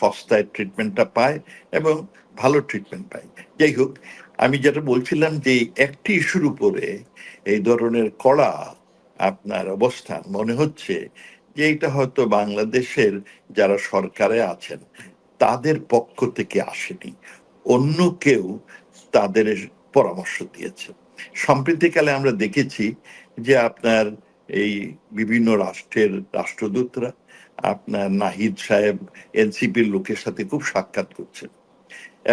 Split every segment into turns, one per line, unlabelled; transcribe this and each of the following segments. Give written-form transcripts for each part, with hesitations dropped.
সস্তায় ট্রিটমেন্টটা পায় এবং ভালো ট্রিটমেন্ট পায়। যাই হোক, আমি যেটা বলছিলাম যে একটি ইস্যুর উপরে এই ধরনের কড়া আপনার অবস্থান মনে হচ্ছে যে এটা হয়তো বাংলাদেশের যারা সরকারে আছেন তাদের পক্ষ থেকে আসেনি, অন্য কেউ তাদের পরামর্শ দিয়েছে। সম্প্রতিকালে আমরা দেখেছি যে আপনার এই বিভিন্ন রাষ্ট্রের রাষ্ট্রদূতরা আপনার নাহিদ সাহেব এনসিপির লোকের সাথে খুব সাক্ষাৎ করছেন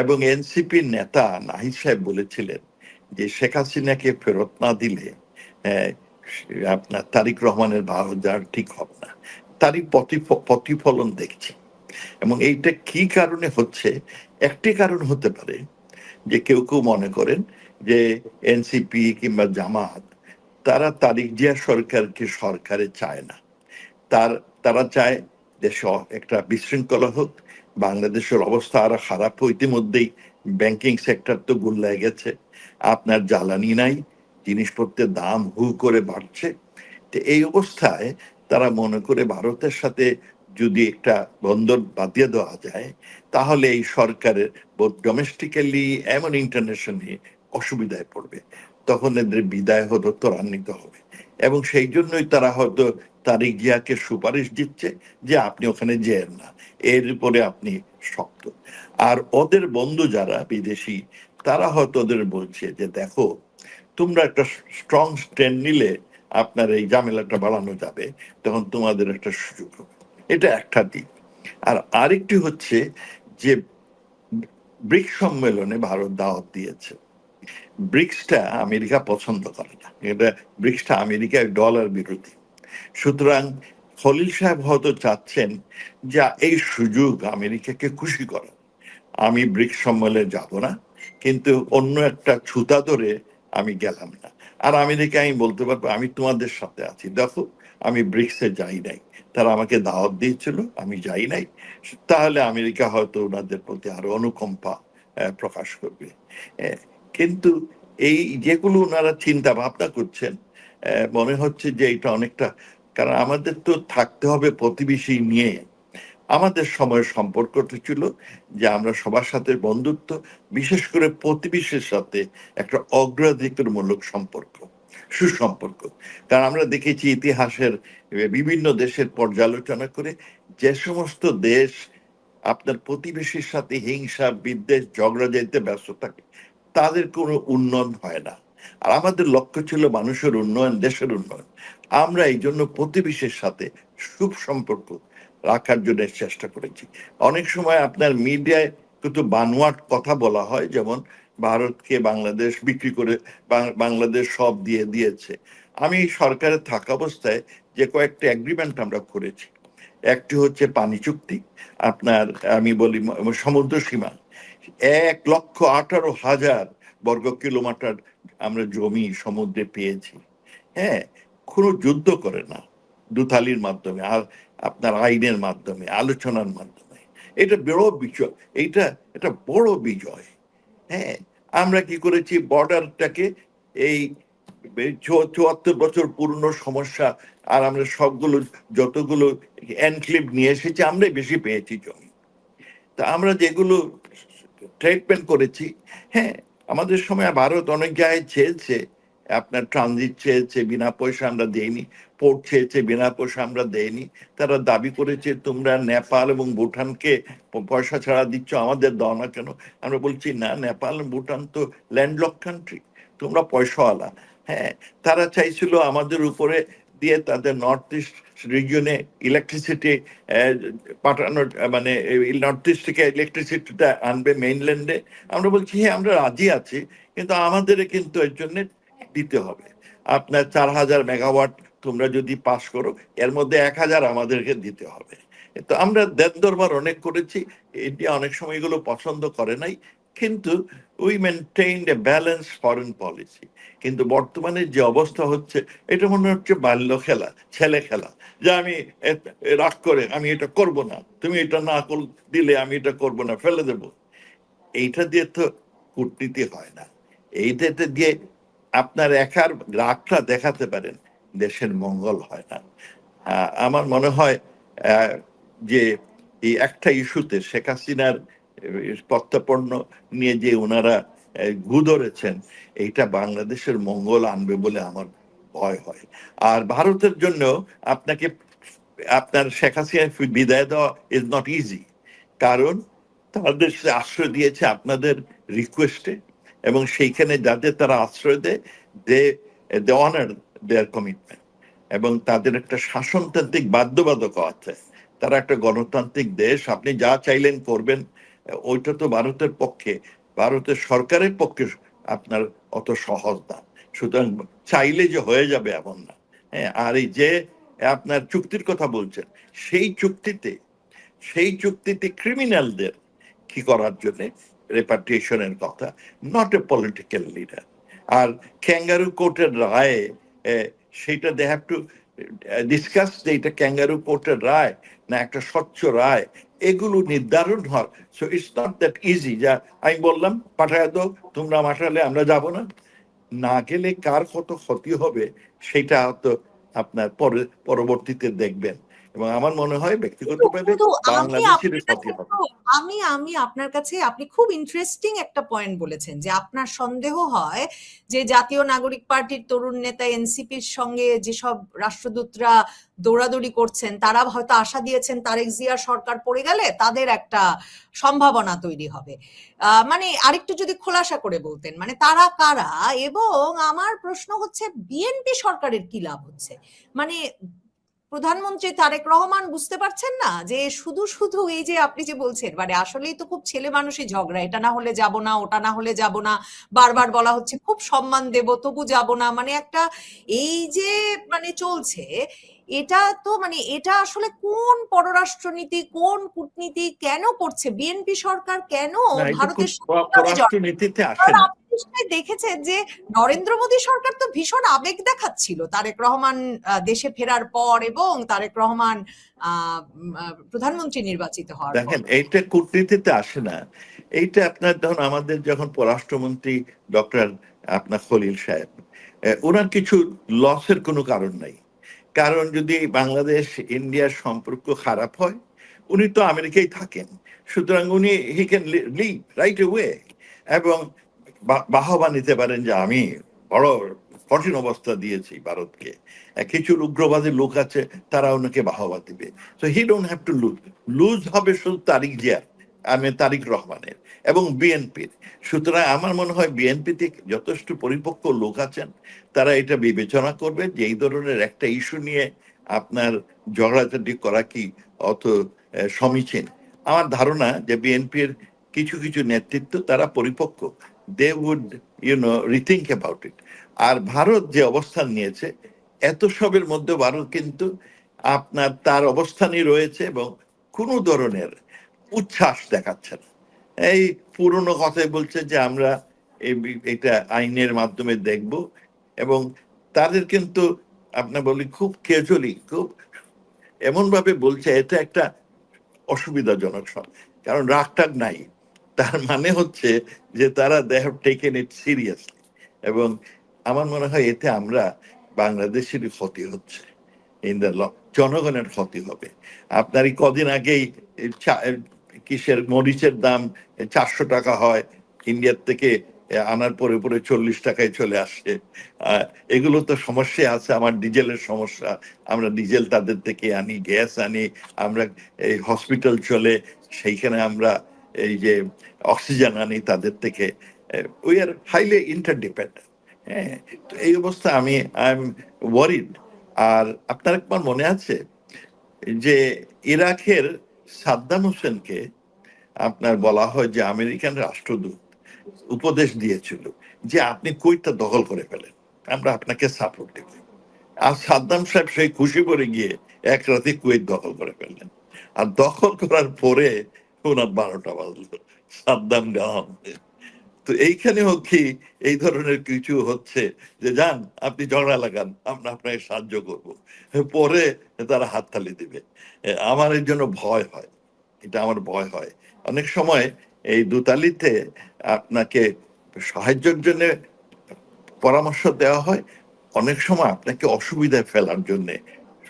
এবং এনসিপির নেতা নাহিদ সাহেব বলেছিলেন যে শেখ হাসিনাকে ফেরত না দিলে আপনার তারিক রহমানের ভারত যাওয়ার ঠিক হবে না। তারই প্রতিফলন দেখছি। এবং এইটা কি কারণে হচ্ছে? একটি কারণ হতে পারে যে কেউ কেউ মনে করেন যে এনসিপি কিংবা জামাত তারা তারিক জিয়া সরকারকে সরকারে চায় না, তারা চায় দেশে একটা বিশৃঙ্খলা হোক, বাংলাদেশের অবস্থা আরো খারাপ। ইতিমধ্যেই ব্যাংকিং সেক্টর তো গুল্লায় গেছে, আপনার জ্বালানি নাই, জিনিসপত্রের দাম হু করে বাড়ছে। তো এই অবস্থায় তারা মনে করে ভারতের সাথে যদি একটা বন্দর বাঁধিয়ে দেওয়া যায় তাহলে এই সরকারের বোধ ডোমেস্টিক্যালি এমন ইন্টারন্যাশনালি অসুবিধায় পড়বে, তখন এদের বিদায় হতো ত্বরান্বিত হবে। এবং সেই জন্যই তারা হয়তো তারিক জিয়াকে সুপারিশ দিচ্ছে যে আপনি ওখানে যেয়েন না, এর উপরে আপনি শক্ত। আর ওদের বন্ধু যারা বিদেশি তারা হয়তো ওদের বলছে যে দেখো, তোমরা একটা স্ট্রং স্ট্যান্ড নিলে আপনার এই ঝামেলাটা বাড়ানো যাবে, তখন তোমাদের একটা সুযোগ হবে। এটা একটা দিক। আর আরেকটি হচ্ছে যে ব্রিক্স সম্মেলনে ভারত দাওয়াত দিয়েছে। ব্রিক্সটা আমেরিকা পছন্দ করে না, এটা ব্রিক্সটা আমেরিকায় ডলার বিরোধী। সুতরাং খলিল সাহেব হয়তো চাচ্ছেন যে এই সুযোগ আমেরিকাকে খুশি করা, আমি ব্রিক্স সম্মেলনে যাব না, কিন্তু অন্য একটা ছুতা ধরে আমি গেলাম না। আর আমেরিকা আমি বলতে পারবো আমি তোমাদের সাথে আছি, দেখো আমি ব্রিক্সে যাই নাই, তারা আমাকে দাওয়াত দিয়েছিল, আমি যাই নাই। তাহলে আমেরিকা হয়তো ওনাদের প্রতি আরো অনুকম্পা প্রকাশ করবে। কিন্তু এই যেগুলো ওনারা চিন্তা ভাবনা করছেন, মনে হচ্ছে যে এটা অনেকটা, কারণ আমাদের তো থাকতে হবে প্রতিবেশী নিয়ে। আমাদের সময়ের সম্পর্কটা ছিল যে আমরা সবার সাথে বন্ধুত্ব, বিশেষ করে প্রতিবেশীর সাথে একটা অগ্রাধিকারমূলক সম্পর্ক, সুসম্পর্ক। কারণ আমরা দেখেছি ইতিহাসের বিভিন্ন দেশের পর্যালোচনা করে যে সমস্ত দেশ আপনার প্রতিবেশীর সাথে হিংসা বিদ্বেষ ঝগড়া যাইতে ব্যস্ত থাকে তাদের কোনো উন্নয়ন হয় না। আর আমাদের লক্ষ্য ছিল মানুষের উন্নয়ন, দেশের উন্নয়ন। আমরা এই জন্য প্রতিবেশীর সাথে সুসম্পর্ক রাখার জন্য চেষ্টা করেছি। অনেক সময় আপনার মিডিয়ায় কিন্তু বানোয়াট কথা বলা হয়, যেমন ভারতকে বাংলাদেশ বিক্রি করে বাংলাদেশ সব দিয়ে দিয়েছে। আমি সরকারে থাকা অবস্থায় যে কয়েকটা এগ্রিমেন্ট আমরা করেছি, একটি হচ্ছে পানি চুক্তি, আপনার আমি বলি সমুদ্র সীমা 1,18,000 বর্গ কিলোমিটার আমরা জমি সমুদ্রে পেয়েছি। হ্যাঁ, কোনো যুদ্ধ করে না, দুথালির মাধ্যমে আর আপনার আইনের মাধ্যমে আলোচনার মাধ্যমে। এটা বড় বিজয়, এটা বড় বিজয়। হ্যাঁ, আমরা কি করেছি, বর্ডারটাকে এই 74 বছর পুরনো সমস্যা, আর আমরা সবগুলো যতগুলো এনক্লেভ নিয়ে এসেছি আমরাই বেশি পেয়েছি জমি। তা আমরা যেগুলো ট্রিটমেন্ট করেছি, হ্যাঁ, আমাদের সময় ভারত অনেক জায়গায় চেয়েছে, আপনার ট্রানজিট চেয়েছে, বিনা পয়সা আমরা দেইনি। পোর্ট চেয়েছে, বিনা পয়সা আমরা দেইনি। তারা দাবি করেছে তোমরা নেপাল এবং ভুটানকে পয়সা ছাড়া দিচ্ছ, আমাদের দাও না কেন? আমরা বলছি না, নেপাল ভুটান তো ল্যান্ডলক কান্ট্রি, তোমরা পয়সাওয়ালা। হ্যাঁ, তারা চাইছিল আমাদের উপরে দিয়ে তাদের নর্থ ইস্ট রিজিয়নে ইলেকট্রিসিটি পাঠানোর, মানে নর্থ ইস্ট থেকে ইলেকট্রিসিটিটা আনবে মেইনল্যান্ডে। আমরা বলছি হ্যাঁ আমরা রাজি আছি, কিন্তু আমাদের কিন্তু এর জন্য দিতে হবে। আপনার 4,000 মেগাওয়াট তোমরা যদি পাস করো, এর মধ্যে 1,000 আমাদেরকে দিতে হবে। তো আমরা দেন দরবার অনেক করেছি, ইন্ডিয়া অনেক সময় এগুলো পছন্দ করে নাই, কিন্তু we maintain A balance foreign policy. কিন্তু বর্তমানে যে অবস্থা হচ্ছে, এটা মনে হচ্ছে বাল্য খেলা, ছেলে খেলা, যে আমি রাগ করে আমি এটা করব না, তুমি এটা না দিলে আমি এটা করব না, ফেলে দেব। এইটা দিয়ে তো কূটনীতি হয় না। এইটাতে দিয়ে আপনার একার রাগটা দেখাতে পারেন, দেশের মঙ্গল হয় না। আমার মনে হয় যে এই একটা ইস্যুতে শেখ হাসিনার প্রত্যাপন্ন নিয়ে যে ওনারা গু ধরেছেন, এইটা বাংলাদেশের মঙ্গল আনবে বলে আমার ভয় হয়। আর ভারতের জন্য আপনাকে আপনার শেখ হাসিনা বিদায় দেওয়া ইজ নট ইজি, কারণ তাদের সে আশ্রয় দিয়েছে আপনাদের রিকোয়েস্টে, এবং সেইখানে যাদের তারা আশ্রয় দেয়, দে দে অনার দেয়ার কমিটমেন্ট, এবং তাদের একটা শাসনতান্ত্রিক বাধ্যবাধকতা আছে। তারা একটা গণতান্ত্রিক দেশ, আপনি যা চাইলেন করবেন, ওইটা তো ভারতের পক্ষে, ভারতের সরকারের পক্ষে আপনার অত সহজ না। সুতরাং চাইলে যে হয়ে যাবে এমন না। হ্যাঁ, আর এই যে আপনার চুক্তির কথা বলছেন, সেই চুক্তিতে ক্রিমিনালদের কি করার জন্য রেপাট্রিয়েশনের কথা, নট এ পলিটিক্যাল লিডার। আর ক্যাঙ্গারু কোর্টের রায়ে সেইটা দে হ্যাভ টু ডিসকাস যে এটা ক্যাঙ্গারু কোর্টের রায় না একটা স্বচ্ছ রায়, এগুলো নির্ধারণ হয়। So it's not that easy যা আমি বললাম পাঠায় দাও, তোমরা পাঠালে আমরা যাব না। না গেলে কার কত ক্ষতি হবে সেটা তো আপনার পরবর্তীতে দেখবেন, এবং আমার মনে হয়
কিন্তু
ব্যক্তিগতভাবে
কিন্তু আমি
বাংলাদেশের
আপনার
ক্ষতি
কাছে
হবে।
আমি আমি আপনার কাছে আপনি খুব ইন্টারেস্টিং একটা পয়েন্ট বলেছেন যে আপনার সন্দেহ হয় যে জাতীয় নাগরিক পার্টির তরুণ নেতা এনসিপির সঙ্গে যেসব রাষ্ট্রদূতরা দৌড়াদৌড়ি করছেন তারা হয়তো আশা দিয়েছেন তারেক জিয়ার সরকার পড়ে গেলে তাদের একটা সম্ভাবনা তৈরি হবে। মানে আরেকটু যদি খোলাসা করে বলতেন মানে তারা কারা, এবং আমার প্রশ্ন হচ্ছে বিএনপি সরকারের কি লাভ হচ্ছে? মানে প্রধানমন্ত্রী তারেক রহমান বুঝতে পারছেন না যে শুধু শুধু এই যে আপনি যে বলছেন মানে আসলেই তো খুব ছেলে মানুষই ঝগড়া, এটা না হলে যাব না, ওটা না হলে যাব না, বারবার বলা হচ্ছে খুব সম্মান দেব তবু যাব না, মানে একটা এই যে মানে চলছে, এটা তো মানে এটা আসলে কোন পররাষ্ট্রনীতি কোন কূটনীতি কেন করছে বিএনপি সরকার, কেন
না, এটা
ভারতের সঙ্গে এভাবে
পররাষ্ট্রনীতিতে আসে
কারণ
না।
আপনি নিশ্চয়ই দেখেছেন যে নরেন্দ্র মোদী সরকার তো ভীষণ আবেগ দেখাচ্ছিল তারেক রহমান দেশে ফেরার পর এবং তারেক রহমান প্রধানমন্ত্রী নির্বাচিত হওয়ার পর।
দেখেন, এইটা কূটনীতিতে আসে না। এইটা আপনার ধরুন আমাদের যখন পররাষ্ট্রমন্ত্রী ডক্টর আপনার খলিল সাহেব, ওনার কিছু লসের কোনো কারণ নাই। কারণ যদি বাংলাদেশ ইন্ডিয়ার সম্পর্ক খারাপ হয়, উনি তো আমেরিকায় থাকেন, সুতরাং উনি he can live right way, এবং বাহবা নিতে পারেন যে আমি বড় কঠিন অবস্থা দিয়েছি ভারতকে। কিছু উগ্রবাদী লোক আছে, তারা ওনাকে বাহবা দিবে। So he don't have to lose. Lose হবে শুধু তারিক জিয়ার, আমি তারিক রহমানের এবং বিএনপির। সুতরাং আমার মনে হয় বিএনপিতে যথেষ্ট পরিপক্ক লোক আছেন, তারা এটা বিবেচনা করবে যে এই ধরনের একটা ইস্যু নিয়ে আপনার ঝগড়াঝাটি করা কি অত সমীচীন। আমার ধারণা যে বিএনপির কিছু কিছু নেতৃত্ব তারা পরিপক্ক, they would rethink about it. আর ভারত যে অবস্থান নিয়েছে, এত সবের মধ্যে ভারত কিন্তু আপনার তার অবস্থানই রয়েছে, এবং কোনো ধরনের উচ্ছ্বাস দেখাচ্ছে না। এই পুরনো কথাই বলছে যে আমরা এটা আইনের মাধ্যমে দেখব, এবং তাদের কিন্তু আপনার বলি খুব ক্যাজুয়ালি, খুব এমন ভাবে বলছে, এটা একটা অসুবিধাজনক সব, কারণ রাগটাগ নাই। তার মানে হচ্ছে যে তারা they have taken it seriously, এবং আমার মনে হয় এতে আমরা বাংলাদেশেরই ক্ষতি হচ্ছে, ইন দ্য জনগণের ক্ষতি হবে। আপনার এই কদিন আগেই কিসের মরিচের দাম 400 টাকা হয়, ইন্ডিয়ার থেকে আনার পরে পরে 40 টাকায় চলে আসে। এগুলো তো সমস্যা আছে। আমার ডিজেলের সমস্যা, আমরা ডিজেল তাদের থেকে আনি, গ্যাস আনি, আমরা এই হসপিটাল চলে, সেইখানে আমরা এই যে অক্সিজেন আনি তাদের থেকে। We are highly interdependent. হ্যাঁ, তো এই অবস্থা আমি আই এম ওয়ারিড। আর আপনার একবার মনে আছে যে ইরাকের সাদ্দাম হোসেনকে আপনার বলা হয় যে আমেরিকান রাষ্ট্রদূত উপদেশ দিয়েছিল যে আপনি কুয়েতটা দখল করে ফেলেন, আমরা আপনাকে সাপোর্ট দেব। আর সাদ্দাম সাহেব সেই খুশি করে গিয়ে এক রাতে কুয়েত দখল করে ফেললেন। আর দখল করার পরে ওনার 12টা বাজলো, সাদ্দাম গান। তো এইখানেও কি এই ধরনের কিছু হচ্ছে যে যান আপনি ঝগড়া লাগান, আমরা আপনাকে সাহায্য করব, পরে তারা হাততালি দিবে। আমার এর জন্য ভয় হয়, এটা আমার ভয় হয়। অনেক সময় এই দুতালিতে আপনাকে সাহায্যের জন্য পরামর্শ দেওয়া হয়, অনেক সময় আপনাকে অসুবিধায় ফেলার জন্য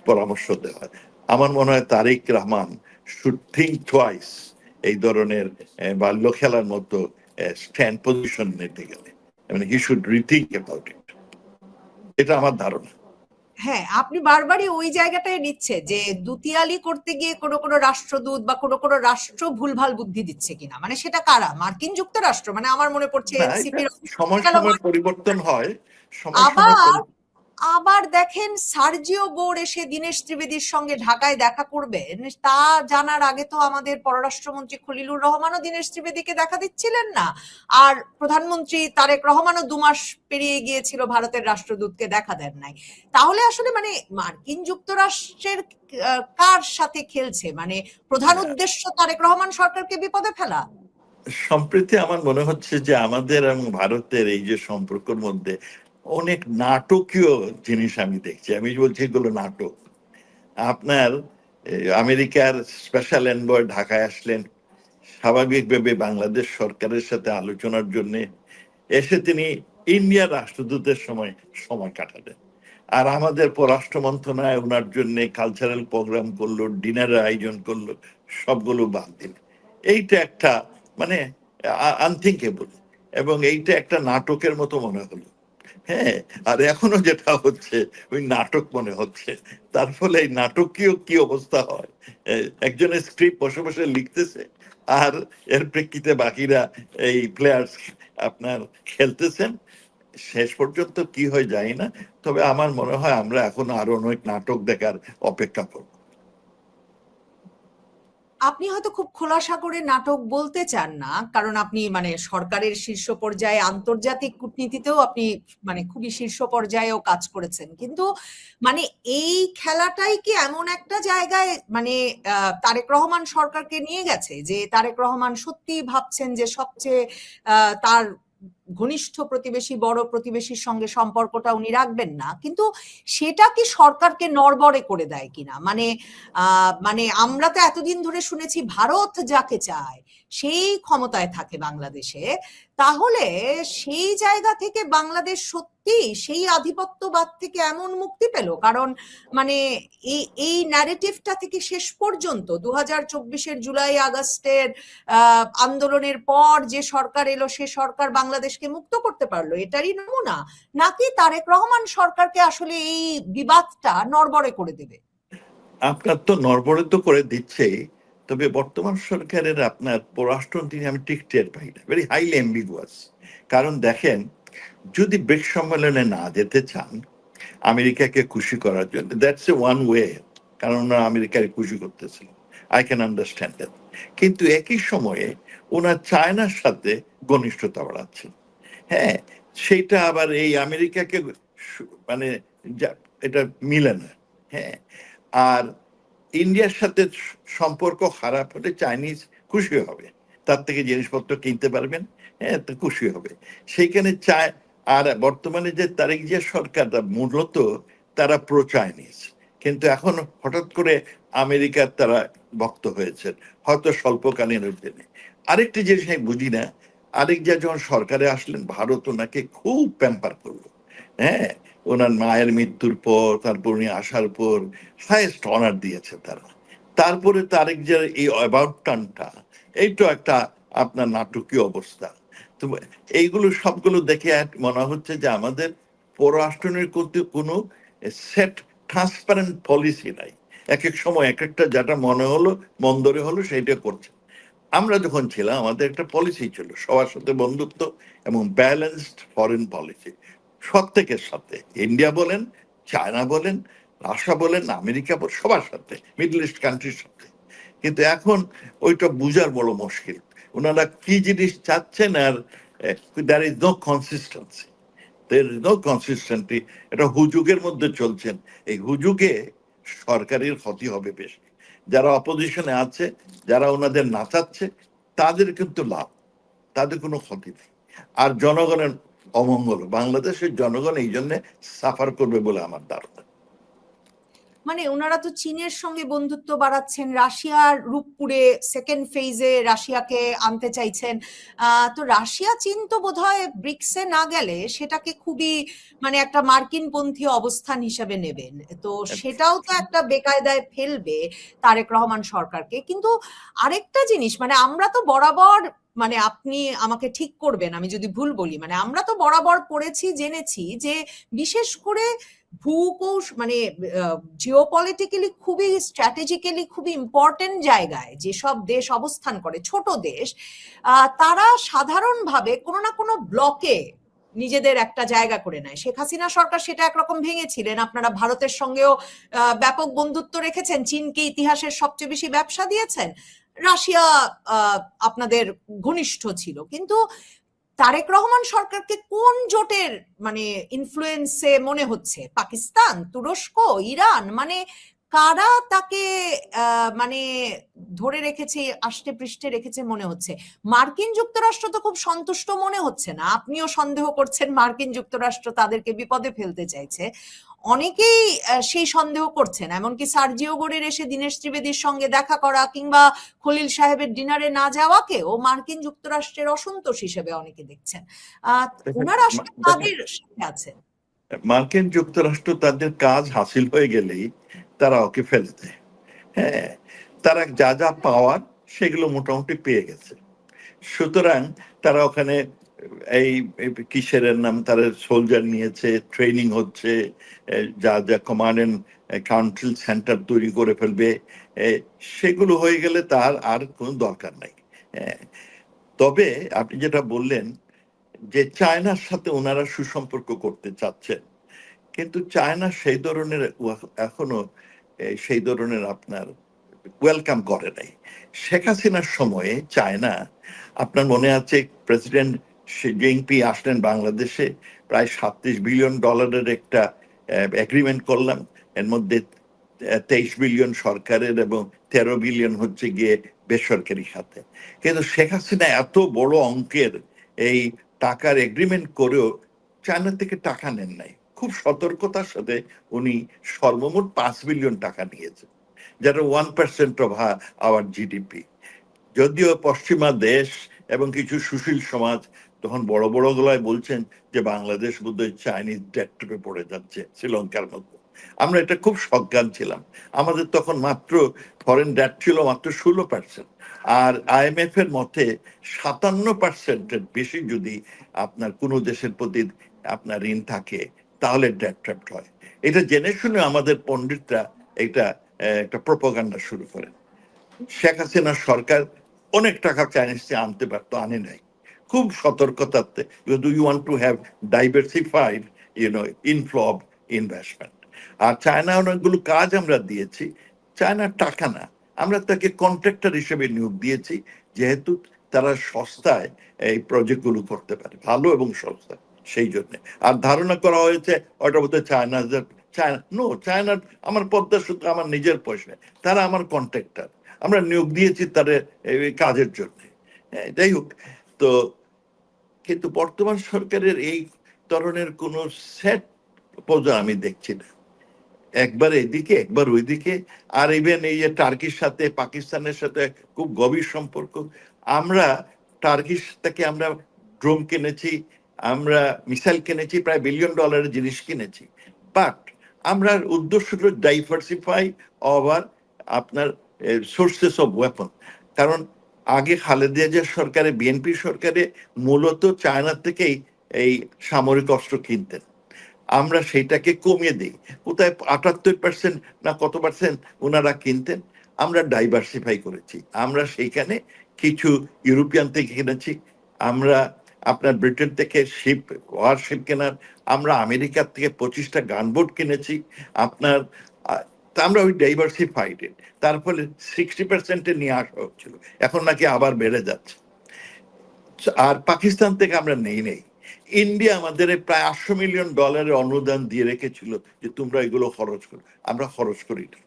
পরামর্শ দেওয়া হয়। আমার মনে হয় Tarique Rahman should think twice এই ধরনের বাল্য খেলার মতো স্ট্যান্ড পজিশন নিতে গেলে। মানে হি শুড রিথিঙ্ক অ্যাবাউট ইট, এটা আমার ধারণা।
হ্যাঁ, আপনি বারবারই ওই জায়গাটায় নিচ্ছে যে দুতিয়ালি করতে গিয়ে কোনো কোনো রাষ্ট্রদূত বা কোনো কোনো রাষ্ট্র ভুলভাল বুদ্ধি দিচ্ছে কিনা, মানে সেটা কারা? মার্কিন যুক্তরাষ্ট্র, মানে আমার মনে পড়ছে
না, এটা
এনসিপির
সময় সময় পরিবর্তন হয়, সময় সময়
আবার আবার দেখেন সার্জিও বোর এসে দীনেশ ত্রিবেদীর সঙ্গে ঢাকায় দেখা করবেন, তা জানার আগে তো আমাদের পররাষ্ট্রমন্ত্রী খলিলুর রহমানও দীনেশ ত্রিবেদীকে দেখা দিচ্ছিলেন না, আর প্রধানমন্ত্রী তারেক রহমানও 2 মাস পেরিয়ে গিয়েছিল ভারতের রাষ্ট্রদূতকে দেখা দেন নাই। তাহলে আসলে মানে মার্কিন যুক্তরাষ্ট্রের কার সাথে খেলছে? মানে প্রধান উদ্দেশ্য তারেক রহমান সরকারকে বিপদে ফেলা?
সম্প্রতি আমার মনে হচ্ছে যে আমাদের এবং ভারতের এই যে সম্পর্কের মধ্যে অনেক নাটকীয় জিনিস আমি দেখছি। আমি বলছি এগুলো নাটক। আপনার আমেরিকার স্পেশাল এনভয় ঢাকায় আসলেন স্বাভাবিকভাবে বাংলাদেশ সরকারের সাথে আলোচনার জন্য, এসে তিনি ইন্ডিয়ার রাষ্ট্রদূতের সময় সময় কাটালেন। আর আমাদের পররাষ্ট্র মন্ত্রণালয় ওনার জন্য কালচারাল প্রোগ্রাম করলো, ডিনারের আয়োজন করলো, সবগুলো বাদ দিল। এইটা একটা মানে আনথিঙ্কেবল, এবং এইটা একটা নাটকের মতো মনে হলো। হ্যাঁ, আর এখনো যেটা হচ্ছে ওই নাটক মনে হচ্ছে। তার ফলে এই নাটকীয় কি অবস্থা হয়, একজনের স্ক্রিপ্ট বসে বসে লিখতেছে, আর এর প্রেক্ষিতে বাকিরা এই প্লেয়ার্স আপনার খেলতেছেন। শেষ পর্যন্ত কি হয় যায় না, তবে আমার মনে হয় আমরা এখন আরো অনেক নাটক দেখার অপেক্ষা করব।
আপনি হয়তো খুব খোলাসা করে নাটক বলতে চান না, কারণ আপনি মানে সরকারের শীর্ষ পর্যায়ে আন্তর্জাতিক কূটনীতিতেও আপনি মানে খুবই শীর্ষ পর্যায়েও কাজ করেছেন, কিন্তু মানে এই খেলাটাই কি এমন একটা জায়গায় মানে তারেক রহমান সরকারকে নিয়ে গেছে যে তারেক রহমান সত্যি ভাবছেন যে সবচেয়ে তার ঘনিষ্ঠ প্রতিবেশী, বড় প্রতিবেশীর সঙ্গে সম্পর্কটা উনি রাখবেন না, কিন্তু সেটা কি সরকারকে নড়বড়ে করে দেয় কিনা? মানে মানে আমরা তো এতদিন ধরে শুনেছি ভারত যাকে চায় সেই ক্ষমতায় থাকে বাংলাদেশে, তাহলে সেই জায়গা থেকে বাংলাদেশ সত্যি সেই আধিপত্যবাদ থেকে এমন মুক্তি পেল? কারণ মানে এই ন্যারেটিভটা থেকে শেষ পর্যন্ত 2024-এর জুলাই আগস্টের আন্দোলনের পর যে সরকার এলো সে সরকার বাংলাদেশকে মুক্ত করতে পারলো, এটারই নমুনা? নাকি তারেক রহমান সরকারকে আসলে এই বিবাদটা নড়বড়ে করে দেবে?
আপনার তো নড়বড়ে তো করে দিচ্ছেই, তবে বর্তমান সরকারের আপনার পররাষ্ট্রনীতি আমি ঠিক টের পাই না, ভেরি হাইলি অ্যাম্বিগুয়াস। কারণ দেখেন, যদি ব্রিক্স সম্মেলনে না যেতে চান আমেরিকাকে খুশি করার জন্য, দ্যাটস এ ওয়ান ওয়ে, কারণ ওনারা আমেরিকাকে খুশি করতেছিল, আই ক্যান আন্ডারস্ট্যান্ড দ্যাট। কিন্তু একই সময়ে ওনার চায়নার সাথে ঘনিষ্ঠতা বাড়াচ্ছেন। হ্যাঁ, সেইটা আবার এই আমেরিকাকে মানে এটা মিলে না। হ্যাঁ, আর ইন্ডিয়ার সাথে সম্পর্ক খারাপ হলে চাইনিজ খুশি হবে, তার থেকে জিনিসপত্র কিনতে পারবেন, হ্যাঁ, তো খুশি হবে সেইখানে চায়। আর বর্তমানে যে তারেক জিয়া সরকার মূলত তারা প্রো চাইনিজ, কিন্তু এখন হঠাৎ করে আমেরিকার তারা ভক্ত হয়েছেন, হয়তো স্বল্পকালীনের জন্য। আরেকটি জিনিস আমি বুঝি না, আরেক যা যখন সরকারে আসলেন ভারত ওনাকে খুব প্যাম্পার করলো। হ্যাঁ, ওনার মায়ের মৃত্যুর পর, তারপর উনি আসার পর হাইয়েস্ট অনার দিয়েছে তারা। তারপরে তারেক যে এই অ্যাবাউট টানটা, এইটা একটা আপনার নাটকীয় অবস্থা। তো এইগুলো সবগুলো দেখে মনে হচ্ছে যে আমাদের পররাষ্ট্রের কোনো সেট ট্রান্সপারেন্ট পলিসি নাই। এক এক সময় এক একটা যেটা মনে হলো মন্দরে হলো সেইটা করছে। আমরা যখন ছিলাম আমাদের একটা পলিসি ছিল সবার সাথে বন্ধুত্ব এবং ব্যালেন্সড ফরেন পলিসি, প্রত্যেকের সাথে, ইন্ডিয়া বলেন, চায়না বলেন, রাশিয়া বলেন, আমেরিকা বলেন, সবার সাথে, মিডল ইস্ট কান্ট্রির সাথে। কিন্তু এখন ওইটা বুঝার বড় মুশকিল, ওনারা কি জিনিস চাচ্ছেন। আর there is no consistency, there is no consistency. এটা হুজুগের মধ্যে চলছেন। এই হুজুগে সরকারের ক্ষতি হবে বেশি। যারা অপোজিশনে আছে, যারা ওনাদের নাচাচ্ছে, তাদের কিন্তু লাভ, তাদের কোনো ক্ষতি নেই। আর জনগণের অমঙ্গল, বাংলাদেশের জনগণ এই জন্য সাফার করবে বলে আমার ধারণা।
মানে ওনারা তো চীনের সঙ্গে বন্ধুত্ব বাড়াচ্ছেন, রাশিয়ার রূপপুরে সেকেন্ড ফেজে রাশিয়াকে আনতে চাইছেন। তো রাশিয়া চীন তো বোধহয় ব্রিক্সে না গেলে সেটাকে খুবই মানে একটা মার্কিনপন্থী অবস্থান হিসেবে নেবেন, তো সেটাও তো একটা বেকায়দায় ফেলবে তারেক রহমান সরকারকে। কিন্তু আরেকটা জিনিস, মানে আমরা তো বরাবর, মানে আপনি আমাকে ঠিক করবেন আমি যদি ভুল বলি, মানে আমরা তো বরাবর পড়েছি জেনেছি যে বিশেষ করে মানে জিওপলিটিক্যালি খুবই স্ট্র্যাটেজিক্যালি খুবই ইম্পর্টেন্ট জায়গায় যেসব দেশ অবস্থান করে, ছোট দেশ, তারা সাধারণভাবে কোনো না কোনো ব্লকে নিজেদের একটা জায়গা করে নেয়। শেখ হাসিনা সরকার সেটা একরকম ভেঙেছিলেন। আপনারা ভারতের সঙ্গেও ব্যাপক বন্ধুত্ব রেখেছেন, চীনকে ইতিহাসের সবচেয়ে বেশি ব্যবসা দিয়েছেন, রাশিয়া আপনাদের ঘনিষ্ঠ ছিল। কিন্তু তারেক রহমান সরকারকে কোন জোটের মানে ইনফ্লুয়েন্সে মনে হচ্ছে? পাকিস্তান, তুরস্ক, ইরান, মানে কারা তাকে মানে ধরে রেখেছে, আষ্টে পৃষ্ঠে রেখেছে মনে হচ্ছে? মার্কিন যুক্তরাষ্ট্র তো খুব সন্তুষ্ট মনে হচ্ছে না, আপনিও সন্দেহ করছেন মার্কিন যুক্তরাষ্ট্র তাদেরকে বিপদে ফেলতে চাইছে। অনেকেই সেই সন্দেহ করছেন, এমনকি সার্জিও গোরের এসে দীনেশ ত্রিবেদীর সঙ্গে দেখা করা কিংবা খলিল সাহেবের ডিনারে না যাওয়াকেও মার্কিন যুক্তরাষ্ট্রের অসন্তোষ হিসেবে অনেকে দেখছেন। ওনারা আসলে কাদের সাথে আছেন?
মার্কিন যুক্তরাষ্ট্র তাদের কাজ হাসিল হয়ে গেলেই তারা ওকে ফেলে দেয়। হ্যাঁ, তারা যা যা পাওয়ার সেগুলো মোটামুটি পেয়ে গেছে। সুতরাং তারা ওখানে এই কিসের নাম, তারা সোলজার নিয়েছে, ট্রেনিং হচ্ছে, যা যা কমান্ড এন্ড কাউন্সিল সেন্টার তৈরি করে ফেলবে, সেগুলো হয়ে গেলে তার আর কোনো দরকার নাই। তবে আপনি যেটা বললেন যে চায়নার সাথে ওনারা সুসম্পর্ক করতে চাচ্ছেন, কিন্তু চায়না সেই ধরনের এখনো সেই ধরনের আপনার ওয়েলকাম করে নাই। শেখ হাসিনার সময়ে চায়না, আপনার মনে আছে প্রেসিডেন্ট শি জিনপিং আসলেন বাংলাদেশে, প্রায় $37 বিলিয়ন একটা এগ্রিমেন্ট করলাম, এর মধ্যে 23 বিলিয়ন সরকারের এবং 13 বিলিয়ন হচ্ছে গিয়ে বেসরকারি খাতে। কিন্তু শেখ হাসিনা এত বড় অঙ্কের এই টাকার এগ্রিমেন্ট করেও চায়না থেকে টাকা নেন নাই। খুব সতর্কতার সাথে উনি সর্বমোট 5 বিলিয়ন টাকা নিয়েছেন, যেটা 1% অফ আওয়ার জিডিপি। যদিও পশ্চিমা দেশ এবং কিছু সুশীল সমাজ তখন বড় বড় গলায় বলছেন যে বাংলাদেশ বোধহয় চাইনিজ ডেট ট্রিপে পড়ে যাচ্ছে শ্রীলঙ্কার মতো। আমরা এটা খুব সজ্ঞান ছিলাম। আমাদের তখন মাত্র ফরেন ডেট ছিল মাত্র 16%, আর IMF এর মতে 57%-এর বেশি যদি আপনার কোনো দেশের প্রতি আপনার ঋণ থাকে তাহলে ডেট ট্র্যাপ হয়। এটা জেনে শুনে আমাদের পণ্ডিতরা এটা একটা প্রোপাগান্ডা শুরু করেন। শেখ হাসিনার সরকার অনেক টাকা চাইনিজে আনতে পারতো, আনে নাই, খুব সতর্কতাতে। Do you want to have diversified inflow of investment. আর চায়না অনেকগুলো কাজ আমরা দিয়েছি, চায়নার টাকা না, আমরা তাকে কন্ট্রাক্টর হিসেবে নিয়োগ দিয়েছি, যেহেতু তারা সস্তায় এই প্রজেক্টগুলো করতে পারে, ভালো এবং সস্তা, সেই জন্য। আর ধারণা করা হয়েছে ওটা বোধহয় চায়নার, আমার পদ্মা শুধু আমার নিজের পয়সা, তারা আমার কন্ট্রাক্টর, আমরা নিয়োগ দিয়েছি তাদের এই কাজের জন্য। যাই হোক, তো কিন্তু বর্তমান সরকারের এই ধরনের কোন সেট প্রপোজাল আমি দেখছি না, একবার এদিকে একবার ওইদিকে। আর ইভেন এই যে টার্কির সাথে পাকিস্তানের সাথে খুব গভীর সম্পর্ক। আমরা টার্কির থেকে আমরা ড্রোন কিনেছি, আমরা মিসাইল কিনেছি, প্রায় $1 বিলিয়ন জিনিস কিনেছি, বাট আমরা উদ্দেশ্য হলো ডাইভার্সিফাই ওভার আপনার সোর্সেস অফ ওয়েপন। কারণ আগে খালেদা জিয়ার সরকারে, বিএনপি সরকারে মূলত চায়না থেকেই এই সামরিক অস্ত্র কিনতেন, আমরা সেইটাকে কমিয়ে দিই, কোথায় 78% না কত পার্সেন্ট ওনারা কিনতেন, আমরা ডাইভার্সিফাই করেছি। আমরা সেইখানে কিছু ইউরোপিয়ান থেকে কিনেছি, আমরা আপনার ব্রিটেন থেকে ওয়ারশিপ কেনার, আমরা আমেরিকার থেকে 25টা গানবোট কিনেছি আপনার। আমরা ওই ডাইভার্সিফাইড, তার ফলে 60%-এ নিয়ে আসা হচ্ছিল, এখন নাকি আবার বেড়ে যাচ্ছে। আর পাকিস্তান থেকে আমরা নেই। ইন্ডিয়া আমাদের প্রায় $800 মিলিয়ন অনুদান দিয়ে রেখেছিল যে তোমরা এগুলো খরচ করো, আমরা খরচ করি না,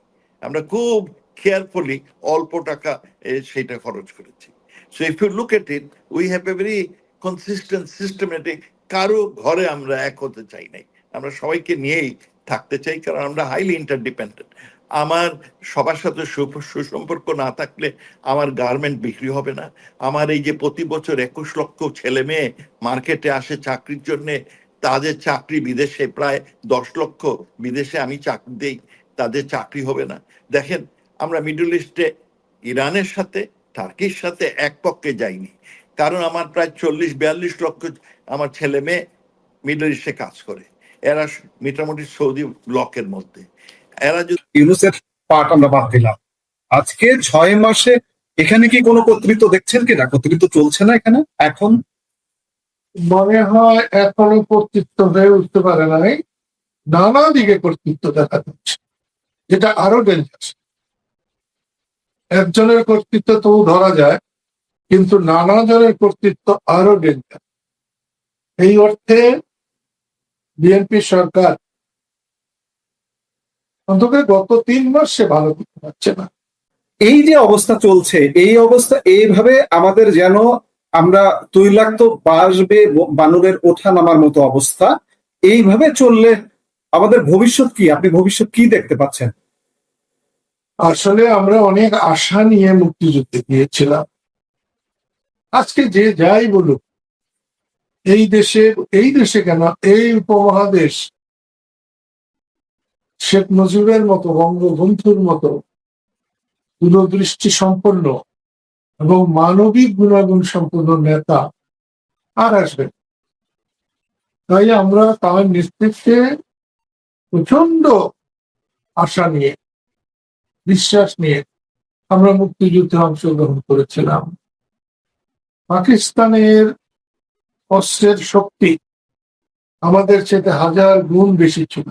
আমরা খুব কেয়ারফুলি অল্প টাকা সেটা খরচ করেছি। So if you look at it, we have a very consistent systematic, কারো ঘরে আমরা এক হতে চাই নাই, আমরা সবাইকে নিয়েই থাকতে চাই, কারণ আমরা হাইলি ইন্টারডিপেন্ডেন্ট। আমার সবার সাথে সুসম্পর্ক না থাকলে আমার গার্মেন্ট বিক্রি হবে না। আমার এই যে প্রতি বছর 21 লক্ষ ছেলে মেয়ে মার্কেটে আসে চাকরির জন্যে, তাদের চাকরি বিদেশে প্রায় 10 লক্ষ বিদেশে আমি চাকরি দেই, তাদের চাকরি হবে না। দেখেন, আমরা মিডল ইস্টে ইরানের সাথে টার্কির সাথে এক পক্ষে যাইনি, কারণ আমার প্রায় 40-42 লক্ষ আমার ছেলে মেয়ে মিডল ইস্টে কাজ করে, এরা মোটামুটি সৌদি ব্লকের মধ্যে। এরা যদি
ইউনুসের পার্ট আমরা বাদ দিলাম, আজকে 6 মাসে এখানে কি কোনো কর্তৃত্ব দেখছেন কিনা? কর্তৃত্ব চলছে না এখানে এখন?
মনে হয় এখনো কর্তৃত্ব হয়ে উঠতে পারে নাই, নানা দিকে কর্তৃত্ব দেখা যাচ্ছে, যেটা আরো ডেঞ্জার। একজনের কর্তৃত্ব তবু ধরা যায়, কিন্তু নানা জনের কর্তৃত্ব আরো ডেঞ্জার। এই অর্থে বিএনপি সরকার অন্তত গত 3 মাস সে ভালো করতে পারছে না।
এই যে অবস্থা চলছে, এই অবস্থা এইভাবে আমাদের যেন আমরা তৈলাক্ত বাসবে বানরের ওঠা নামার মতো অবস্থা, এইভাবে চললে আমাদের ভবিষ্যৎ কি? আপনি ভবিষ্যৎ কি দেখতে পাচ্ছেন?
আসলে আমরা অনেক আশা নিয়ে মুক্তিযুদ্ধে গিয়েছিলাম। আজকে যে যাই বলুক, এই দেশে কেন, এই উপমহাদেশ শেখ মুজিবের মতো, বঙ্গবন্ধুর মতো দূরদৃষ্টি সম্পন্ন এবং মানবিক গুণাগুণ সম্পন্ন নেতা আর আসবে। তাই আমরা তার নেতৃত্বে প্রচন্ড আশা নিয়ে, বিশ্বাস নিয়ে আমরা মুক্তিযুদ্ধে অংশগ্রহণ করেছিলাম। পাকিস্তানের অস্ত্রের শক্তি আমাদের চেয়ে 1000 গুণ বেশি ছিল,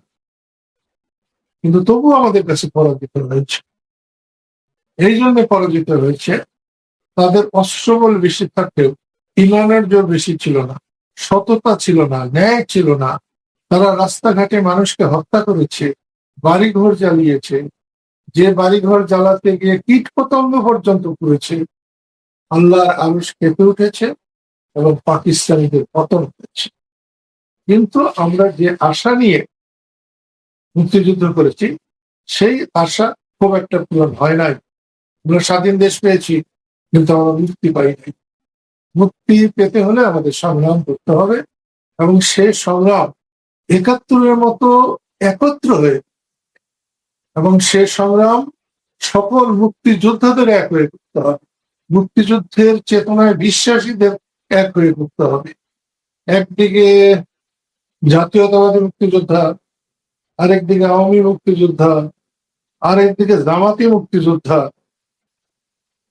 কিন্তু তবু আমাদের কাছে পরাজিত হয়েছে। এই জন্য পরাজিত হয়েছে, তাদের অস্ত্রবল বেশি থাকলেও ইমানের জোর বেশি ছিল না, সততা ছিল না, ন্যায় ছিল না। তারা রাস্তাঘাটে মানুষকে হত্যা করেছে, বাড়িঘর জ্বালিয়েছে, যে বাড়িঘর জ্বালাতে গিয়ে কীট পতঙ্গ পর্যন্ত করেছে। আল্লাহর আরশ কেঁপে উঠেছে এবং পাকিস্তানিদের পতন হয়েছে। কিন্তু আমরা যে আশা নিয়ে মুক্তিযুদ্ধ করেছি, সেই আশা খুব একটা পূরণ হয় নাই। আমরা স্বাধীন দেশ পেয়েছি, কিন্তু আমরা মুক্তি পাই নাই। মুক্তি পেতে হলে আমাদের সংগ্রাম করতে হবে, এবং সে সংগ্রাম ৭১-এর মতো একত্র হয়ে, এবং সে সংগ্রাম সকল মুক্তিযোদ্ধাদের এক হয়ে করতে হবে, মুক্তিযুদ্ধের চেতনায় বিশ্বাসীদের এক হয়ে করতে হবে। একদিকে জাতীয়তাবাদী মুক্তিযোদ্ধা, আরেকদিকে আওয়ামী মুক্তিযোদ্ধা, আরেকদিকে জামাতি মুক্তিযোদ্ধা।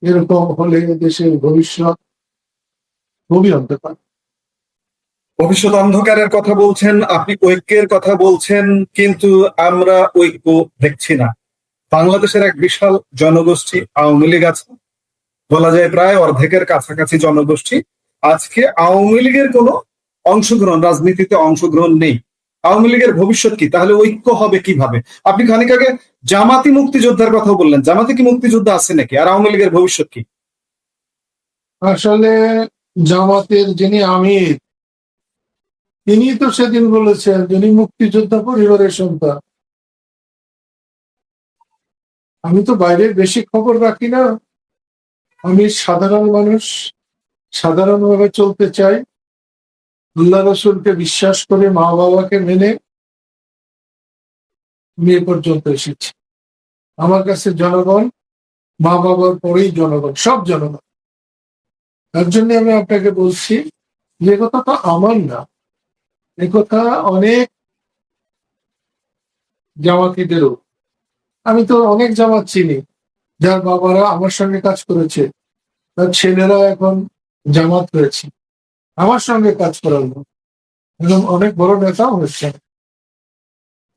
এরকম হলে দেশের ভবিষ্যৎ খুবই অন্ধকার।
ভবিষ্যৎ অন্ধকারের কথা বলছেন আপনি, ঐক্যের কথা বলছেন, কিন্তু আমরা ঐক্য দেখছি না। বাংলাদেশের এক বিশাল জনগোষ্ঠী আওয়ামী লীগ আছে, বলা যায় প্রায় অর্ধেকের কাছাকাছি জনগোষ্ঠী। আজকে আওয়ামী লীগের কোনো অংশগ্রহণ, রাজনীতিতে অংশগ্রহণ নেই। আওয়ামী লীগের ভবিষ্যৎ কি? তাহলে ঐক্য হবে কিভাবে? আপনি খানিক আগে জামাতি মুক্তিযোদ্ধার কথা বললেন, জামাতি কি মুক্তিযোদ্ধা আছে নাকি? আর আওয়ামী লীগের ভবিষ্যৎ কি?
আসলে জামাতের যিনি আমির, তিনি তো সেদিন বলেছেন যিনি মুক্তিযোদ্ধা পরিবারের সন্তান। আমি তো বাইরের বেশি খবর রাখি না, আমি সাধারণ মানুষ, সাধারণভাবে চলতে চাই, আল্লাহ রসুলকে বিশ্বাস করে, মা বাবাকে মেনে মেয়ে পর্যন্ত এসেছি। আমার কাছে জনগণ মা বাবার পরেই জনগণ, সব জনগণ। তার জন্য আমি আপনাকে বলছি, যে কথা তো আমার না, এ কথা অনেক জামাতিদেরও। আমি তো অনেক জামাত চিনি, যার বাবারা আমার সঙ্গে কাজ করেছে, তার ছেলেরা এখন জামাত হয়েছে আমার সঙ্গে কাজ করার জন্য, এবং অনেক বড় নেতাও হয়েছে।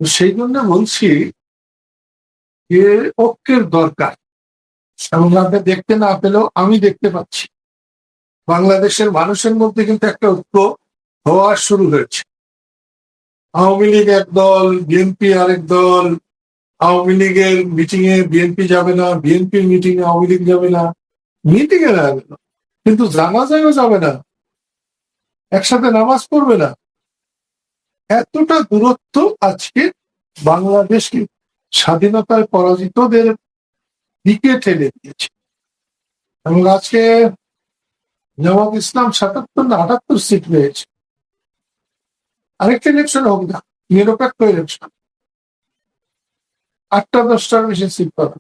সেই জন্য বলছি যে ঐক্যের দরকার, এবং আপনি দেখতে না পেলেও আমি দেখতে পাচ্ছি বাংলাদেশের মানুষের মধ্যে কিন্তু একটা ঐক্য হওয়া শুরু হয়েছে। আওয়ামী লীগ এক দল, বিএনপি আরেক দল। আওয়ামী লীগের মিটিং এ বিএনপি যাবে না, বিএনপির মিটিং এ আওয়ামী লীগ যাবে না, মিটিং এ যাবে না, কিন্তু জানাজায়ও যাবে না, একসাথে নামাজ পড়বে না। এতটা দূরত্ব আজকে বাংলাদেশকে স্বাধীনতায় পরাজিতদের দিকে ঠেলে দিয়েছে। এবং আজকে জামাত ইসলাম ৭৭ না ৭৮ সিট পেয়েছে। আরেকটা ইলেকশন হোক না, নিরপেক্ষ ইলেকশন, ৮টা-১০টার বেশি সিট পাবে,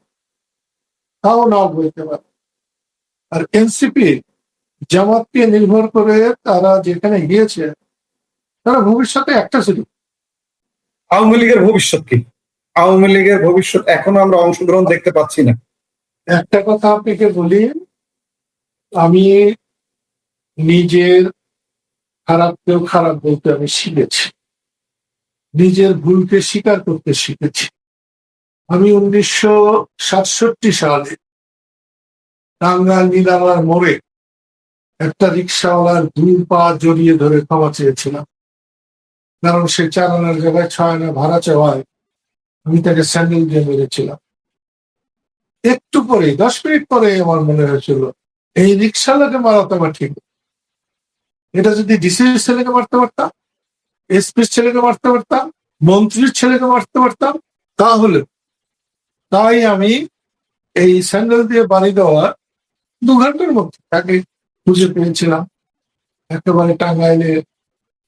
তাও নাও বলতে পারে। আর এনসিপি জামাতকে নির্ভর করে তারা যেখানে গিয়েছে, তারা ভবিষ্যতে একটা সিট।
আওয়ামী লীগের ভবিষ্যৎ কি? আওয়ামী লীগের ভবিষ্যৎ এখনো আমরা অংশগ্রহণ দেখতে পাচ্ছি না।
একটা কথা আপনাকে বলি, আমি নিজের খারাপকেও খারাপ বলতে আমি শিখেছি, নিজের ভুলকে স্বীকার করতে শিখেছি। আমি 1967 সালে টাঙ্গাইল নীলালার মোড়ে একটা রিক্সাওয়ালার 2 পা জড়িয়ে ধরে ক্ষমা চেয়েছিলাম, কারণ সে 4 আনার জায়গায় 6 আনা ভাড়া চাওয়ায় আমি তাকে স্যান্ডেল দিয়ে মেরেছিলাম। একটু পরে 10 মিনিট পরে আমার মনে হয়েছিল এই রিক্সাওয়ালাকে মারা তো আমার ঠিক না। এটা যদি ডিসির ছেলেকে মারতে পারতাম, এসপির ছেলেকে মারতে পারতাম, মন্ত্রীর ছেলেকে মারতে পারতাম, তাহলে। তাই আমি এই স্যান্ডেল দিয়ে বাড়ি দেওয়া 2 ঘন্টার মধ্যে তাকে খুঁজে পেয়েছিলাম। একেবারে টাঙ্গাইলে,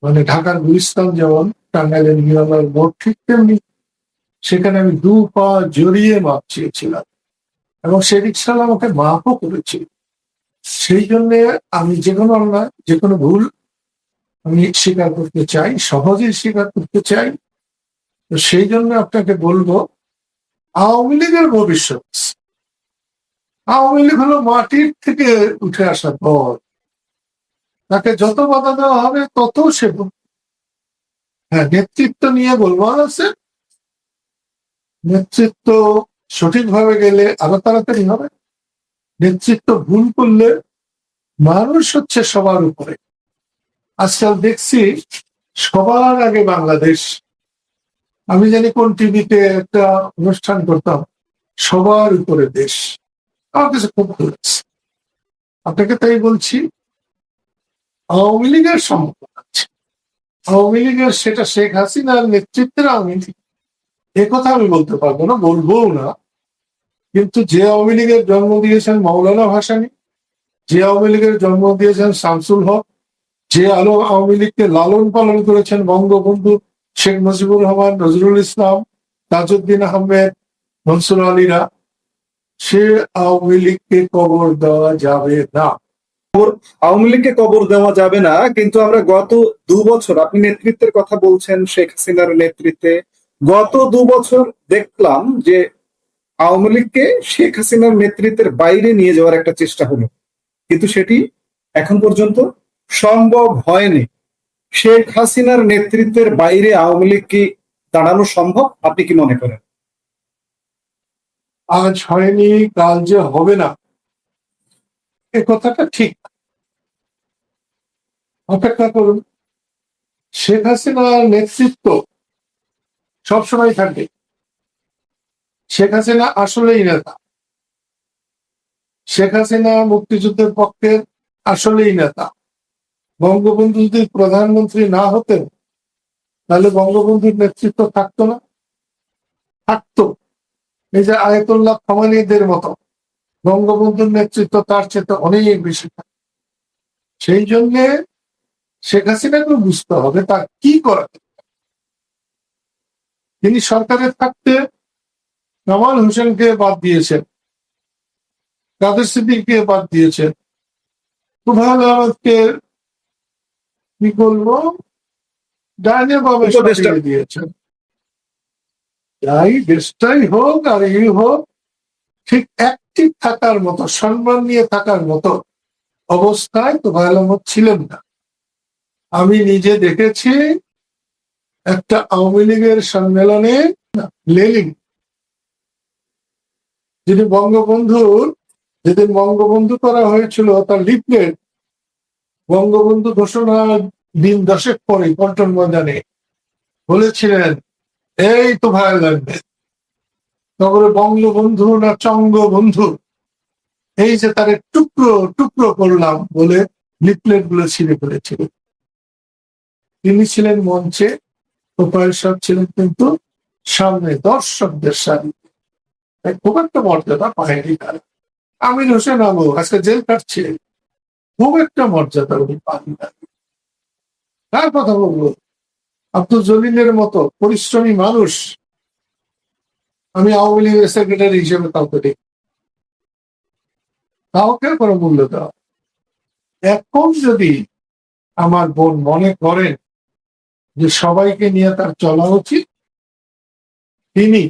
মানে ঢাকার গুলিস্তান যেমন টাঙ্গাইলের নিরালার মোড়, ঠিক তেমনি সেখানে আমি 2 পা জড়িয়ে মাপ চেয়েছিলাম, এবং সেই রিক্সাওয়ালা আমাকে মাপও করেছিল। সেই জন্য আমি যে কোনো অন্যায়, যে কোনো ভুল আমি স্বীকার করতে চাই, সহজেই স্বীকার করতে চাই। তো সেই জন্য আপনাকে বলবো, আওয়ামী লীগের ভবিষ্যৎ, আওয়ামী লীগ হলো মাটির থেকে উঠে আসা দল, তাকে যত বাধা দেওয়া হবে তত সে। হ্যাঁ, নেতৃত্ব নিয়ে গোলমাল আছে, নেতৃত্ব সঠিকভাবে গেলে আরো তাড়াতাড়ি হবে। নেতৃত্ব ভুল করলে মানুষ হচ্ছে সবার উপরে। আজকাল দেখছি সবার আগে বাংলাদেশ। আমি জানি কোন টিভিতে একটা অনুষ্ঠান করতাম, সবার উপরে দেশ। আমার কাছে খুব ভালো লাগছে। আপনাকে তাই বলছি, আওয়ামী লীগের সম্ভাবনা আছে। আওয়ামী লীগের, সেটা শেখ হাসিনার নেতৃত্বের আওয়ামী লীগ, কথা আমি বলতে পারবো না, বলবো না। কিন্তু যে আওয়ামী লীগের জন্ম দিয়েছেন মাওলানা ভাসানী, যে আওয়ামী লীগের জন্ম দিয়েছেন শামসুল হক, যে আওয়ামী লীগকে লালন পালন করেছেন বঙ্গবন্ধু শেখ মুজিবুর রহমান, নজরুল ইসলাম, তাজউদ্দিন আহমেদ, মনসুর আলীরা, সে আওয়ামী লীগকে কবর দেওয়া যাবে না।
আওয়ামী লীগকে কবর দেওয়া যাবে না, কিন্তু আমরা গত 2 বছর, আপনি নেতৃত্বের কথা বলছেন শেখ হাসিনার নেতৃত্বে, গত 2 বছর দেখলাম যে আওয়ামী লীগকে শেখ হাসিনার নেতৃত্বের বাইরে নিয়ে যাওয়ার একটা চেষ্টা হলো, কিন্তু সেটি এখন পর্যন্ত সম্ভব হয়নি। শেখ হাসিনার নেতৃত্বের বাইরে আওয়ামী লীগ কি দাঁড়ানো সম্ভব? আপনি কি মনে করেন?
আজ হয়নি, কাল যে হবে না, এ কথাটা ঠিক। অপেক্ষা করুন। শেখ হাসিনার নেতৃত্ব সবসময় থাকবে। শেখ হাসিনা আসলেই নেতা। শেখ হাসিনা মুক্তিযুদ্ধের পক্ষের আসলেই নেতা। বঙ্গবন্ধু যদি প্রধানমন্ত্রী না হতেন, তাহলে বঙ্গবন্ধুর নেতৃত্ব থাকতো না? থাকতো। এই যে আয়াতুল্লাহ খামেনিদের মতো, বঙ্গবন্ধুর নেতৃত্ব তার চেয়ে অনেক বেশি থাকে। সেই জন্য শেখ হাসিনাকে বুঝতে হবে তার কি করা। তিনি সরকারে থাকতে কামাল হোসেনকে বাদ দিয়েছেন, কাদের সিদ্দিককে বাদ দিয়েছেন, তুফাইল আহমেদকে কি বলবো, ডাইনে বামে সরিয়ে দিয়েছেন। তাই দেশটাই হোক আর এই হোক, ঠিক অ্যাক্টিভ থাকার মতো, সম্মান নিয়ে থাকার মতো অবস্থায় তুফাইল আহমেদ ছিলেন না। আমি নিজে দেখেছি একটা আওয়ামী লীগের সম্মেলনে লেলিন, যিনি বঙ্গবন্ধুর, যেদিন বঙ্গবন্ধু করা হয়েছিল তার লিফলেট বঙ্গবন্ধু ঘোষণা দিন 10 পরে পল্টন ময়দানে বলেছিলেন, এই তো ভাই লাগবে, তারপরে বঙ্গবন্ধু না চঙ্গবন্ধু, এই যে তার টুকরো টুকরো করলাম বলে লিফলেট গুলো ছিঁড়ে ফেলেছিল। তিনি ছিলেন মঞ্চে, তোফায়েল সাহেব ছিলেন কিন্তু সামনে দর্শকদের সারিতে, খুব একটা মর্যাদা পায়নি তারা। আমির হোসেন আলু আজকে জেল কাটছে, খুব একটা মর্যাদা উনি পান না। কার কথা বলবো? আব্দুল জলিলের মতো পরিশ্রমী মানুষ আমি আওয়ামী লীগের সেক্রেটারি হিসেবে কাউকে দেখি, কাউকে কোনো মূল্য দেওয়া। এখন যদি আমার বোন মনে করেন যে সবাইকে নিয়ে তার চলা উচিত, তিনি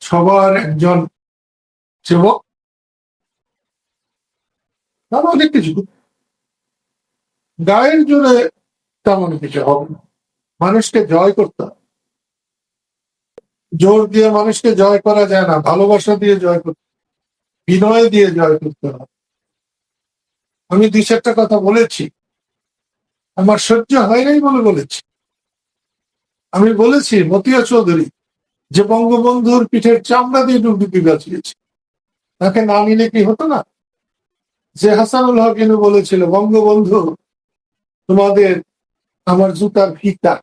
সবার একজন সেবক, তার অনেক কিছু গায়ের জোরে তেমন কিছু হবে না। মানুষকে জয় করতে হবে, জোর দিয়ে মানুষকে জয় করা যায় না, ভালোবাসা দিয়ে জয় করতে, বিনয় দিয়ে জয় করতে হবে। আমি দুই চারটা কথা বলেছি, আমার সহ্য হয় নাই বলে বলেছি। আমি বলেছি মতিয়া চৌধুরী যে বঙ্গবন্ধুর পিঠের চামড়া দিয়ে ডুবডুবি বাঁচিয়েছে, তাকে না নিলে কি হতো না? যে হাসানুল হক বলেছিল বঙ্গবন্ধু তোমাদের আমার জুতার ফিতা,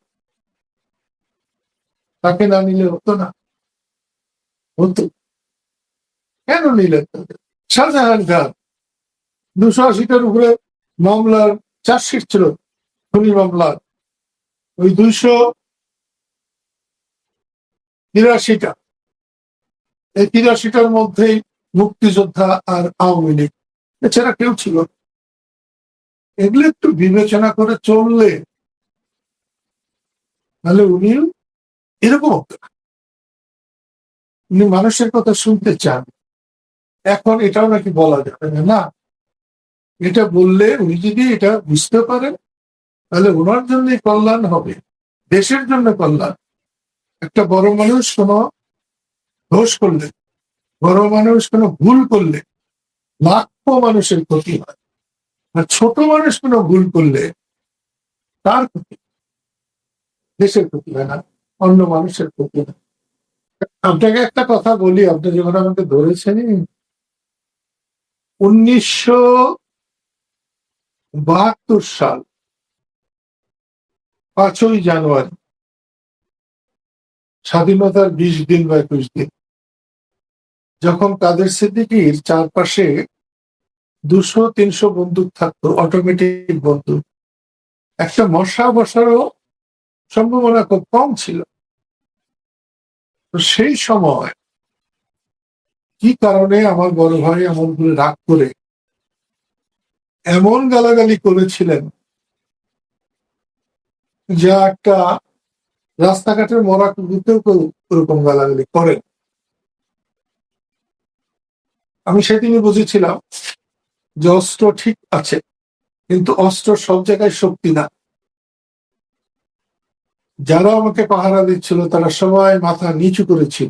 তাকে না নিলে হতো না? হতো। কেন নিলেন তাদের? শাহজাহান খান 280টার উপরে মামলার চার্জশিট ছিল, খুনি মামলার, ওই 283টা, এই 83টার মধ্যেই মুক্তিযোদ্ধা আর আওয়ামী লীগ, এছাড়া কেউ ছিল না। এগুলো একটু বিবেচনা করে চললে তাহলে উনি এরকম হতো না। উনি মানুষের কথা শুনতে চান। এখন এটাও নাকি বলা যাবে না, না, এটা বললে উনি যদি এটা বুঝতে পারেন তাহলে ওনার জন্যই কল্যাণ হবে, দেশের জন্য কল্যাণ। একটা বড় মানুষ কোনো দোষ করলে, বড় মানুষ কোনো ভুল করলে লাখো মানুষের ক্ষতি হয়, আর ছোট মানুষ কোনো ভুল করলে তার ক্ষতি, দেশের ক্ষতি হয় না, অন্য মানুষের ক্ষতি হয়। আপনাকে একটা কথা বলি, আপনি যখন আমাকে ধরেছেন, 1972 সাল 5ই জানুয়ারি, স্বাধীনতার 20 দিন বা 21 দিন, যখন কাদের সিদ্দিকীর চারপাশে 200-300 বন্দুক থাকতো, অটোমেটিক বন্দুক, একটা মশা বসারও সম্ভাবনা খুব কম ছিল। তো সেই সময় কি কারণে আমার বড় ভাই এমন করে রাগ করে এমন গালাগালি করেছিলেন, যা একটা রাস্তাঘাটের মরা কুকুরকেও কেউ ওরকম গালাগালি করেন। আমি সেদিনই বুঝেছিলাম যে অস্ত্র ঠিক আছে, কিন্তু অস্ত্র সব জায়গায় শক্তি না। যারা আমাকে পাহারা দিচ্ছিল তারা সবাই মাথা নিচু করেছিল,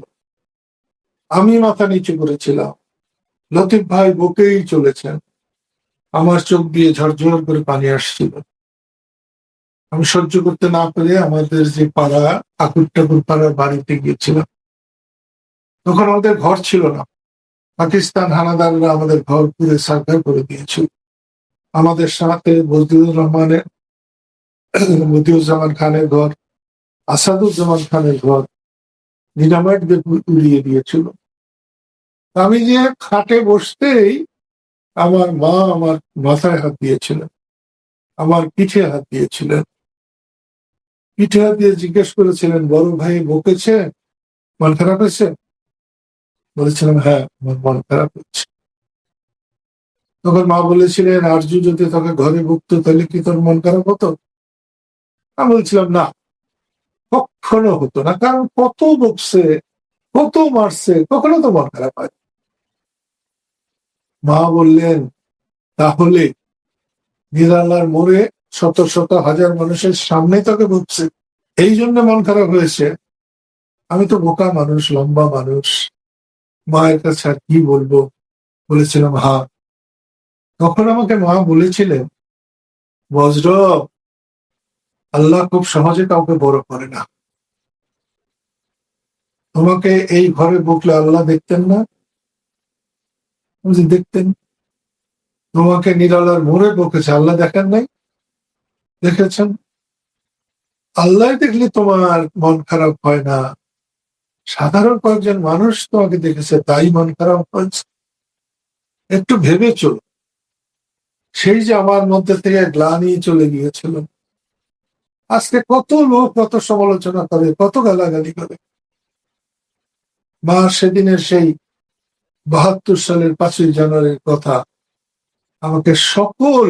আমি মাথা নিচু করেছিলাম। লতিফ ভাই বুকেই চলেছেন, আমার চোখ দিয়ে ঝরঝর করে পানি আসছিল। আমি সহ্য করতে না পেরে আমাদের যে পাড়া, আকুর ঠাকুর পাড়ার বাড়িতে গিয়েছিলাম। তখন আমাদের ঘর ছিল না, পাকিস্তান হানাদাররা আমাদের ঘর পুরে সার্ভে করে দিয়েছিল। আমাদের সাথে মতিউজ্জামান খানের ঘর, আসাদুজ্জামান খানের ঘর ডিনামাইট দিয়ে উড়িয়ে দিয়েছিল। আমি যে খাটে বসতেই আমার মা আমার মাথায় হাত দিয়েছিলেন, আমার পিঠে হাত দিয়েছিলেন, পিঠে হাত দিয়ে জিজ্ঞেস করেছিলেন বড় ভাই বকেছে, মন খারাপ হয়েছে? বলেছিলাম হ্যাঁ, আমার মন খারাপ হচ্ছে। তখন মা বলেছিলেন আরজু যদি তোকে ঘরে বকতো তাহলে কি তোর মন খারাপ হতো? আমি বলছিলাম না, কখনো হতো না, কারণ কত বকছে, কত মারছে, কখনো তো মন খারাপ হয়। মা বললেন তাহলে নিরালার মোড়ে শত শত হাজার মানুষের সামনে তোকে বকছে, এই জন্য মন খারাপ হয়েছে। আমি তো বোকা মানুষ, লম্বা মানুষ, মায়ের কাছে আর কি বলবো, বলেছিলাম হ্যাঁ। তখন আমাকে মা বলেছিলেন বজ্র, আল্লাহ খুব সহজে কাউকে বড় করে না। তোমাকে এই ঘরে বকলে আল্লাহ দেখতেন না? দেখতেন। তোমাকে নিরালার মোড়ে বকেছে, আল্লাহ দেখেন নাই? দেখেছেন। আল্লাহ দেখলে তোমার মন খারাপ হয় না, সাধারণ কয়েকজন মানুষ তোমাকে দেখেছে তাই মন খারাপ হয়েছে। একটু ভেবে চলো, সেই যে আমার মধ্যে থেকে গ্লানি চলে গিয়েছিল, আজকে কত লোক কত সমালোচনা করে, কত গালাগালি করে। মা সেদিনের সেই 72 সালের 5ই জানুয়ারির কথা আমাকে সকল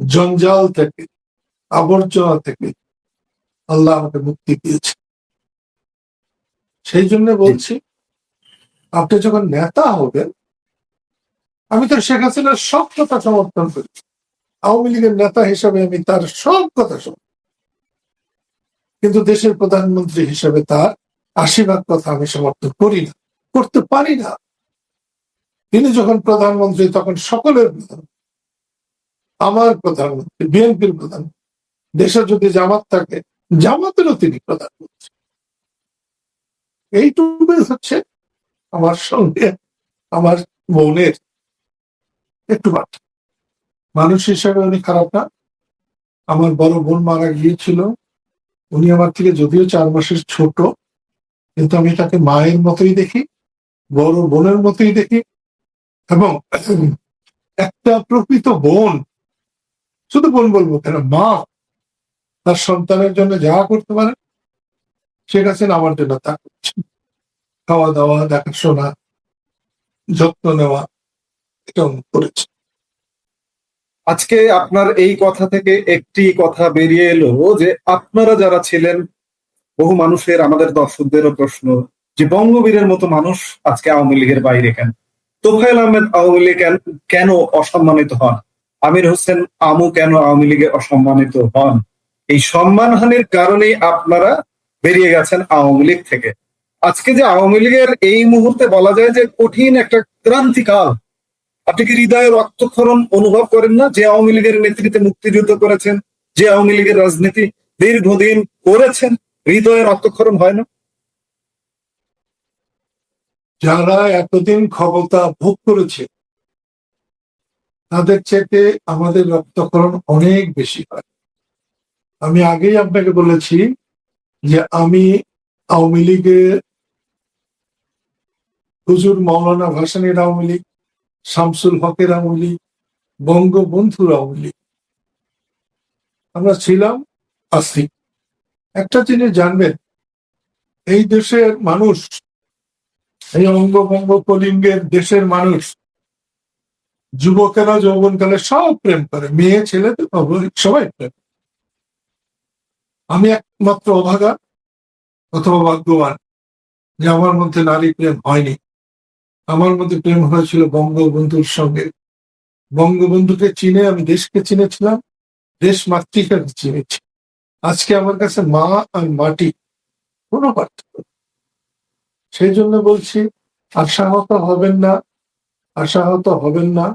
জঞ্জাল থেকে, আবর্জনা থেকে আল্লাহ আমাকে মুক্তি দিয়েছে। সেই জন্য বলছি, আপনি যখন নেতা হবেন, আমি তো শেখ হাসিনার সব কথা সমর্থন করি, আওয়ামী লীগের নেতা হিসাবে আমি তার সব কথা শুনি, কিন্তু দেশের প্রধানমন্ত্রী হিসেবে তার 80% কথা আমি সমর্থন করি না, করতে পারি না। তিনি যখন প্রধানমন্ত্রী তখন সকলের প্রধান, আমার প্রধানমন্ত্রী, বিএনপির প্রধান, দেশে যদি জামাত থাকে জামাতেরও তিনি প্রধানমন্ত্রী। এইটুকুই হচ্ছে আমার সঙ্গে আমার বোনের একটু বার্তা। মানুষ হিসাবে উনি খারাপ না। আমার বড় বোন মারা গিয়েছিল, উনি আমার থেকে যদিও 4 মাসের ছোট, কিন্তু আমি তাকে মায়ের মতোই দেখি, বড় বোনের মতোই দেখি। এবং একটা প্রকৃত বোন, শুধু বোন বলবো কেন, মা তার সন্তানের জন্য যা করতে পারে শেখ হাসিনা আমার জন্য তা করছে। খাওয়া দাওয়া, দেখাশোনা, যত্ন নেওয়া, এটা উনি করেছে।
আজকে আপনার এই কথা থেকে একটি কথা বেরিয়ে এলো যে আপনারা যারা ছিলেন, বহু মানুষের, আমাদের দর্শকদেরও প্রশ্ন যে বঙ্গবীরের মতো মানুষ আজকে আওয়ামী লীগের বাইরে কেন? তোফায়েল আহমেদ আওয়ামী লীগ কেন অসম্মানিত হন? আমির হোসেন আমু কেন আওয়ামী লীগে অসম্মানিত হন? এই সম্মানহানির কারণেই আপনারা বেরিয়ে গেছেন আওয়ামী লীগ থেকে। আজকে যে আওয়ামী লীগের এই মুহূর্তে বলা যায় যে কঠিন একটা ক্রান্তিকাল, আপনি কি হৃদয়ের রক্তক্ষরণ অনুভব করেন না? যে আওয়ামী লীগের নেতৃত্বে মুক্তিযুদ্ধ করেছেন, যে আওয়ামী লীগের রাজনীতি দীর্ঘদিন করেছেন, হৃদয়ের রক্তক্ষরণ হয় না?
যারা এতদিন ক্ষমতা ভোগ করেছে তাদের চেয়ে আমাদের রক্তক্ষরণ অনেক বেশি হয়। আমি আগেই আপনাকে বলেছি যে আমি আওয়ামী লীগের হুজুর মাওলানা ভাসানীর আওয়ামী লীগ, শামসুল হকের আওয়ামী লীগ, বঙ্গবন্ধুর আওয়ামী লীগ আমরা ছিলাম, আছি। একটা জিনিস জানবেন, এই দেশের মানুষ, এই অঙ্গভঙ্গ কলিঙ্গের দেশের মানুষ, যুবকেরা যৌবনকালে সব প্রেম করে, মেয়ে ছেলে সবাই প্রেম। আমি একমাত্র অভাগা অথবা ভাগ্যবান যে আমার মধ্যে নারী প্রেম হয়নি। আমার মধ্যে প্রেম হয়েছিল বঙ্গবন্ধুর সঙ্গে। বঙ্গবন্ধুকে চিনে আমি দেশকে চিনেছিলাম, দেশ মাতৃকাকে চিনেছি। আজকে আমার কাছে মা আর মাটি কোনো পার্থক্য নেই। সেই জন্য বলছি, আশাহত হবেন না, আশাহত হবেন না।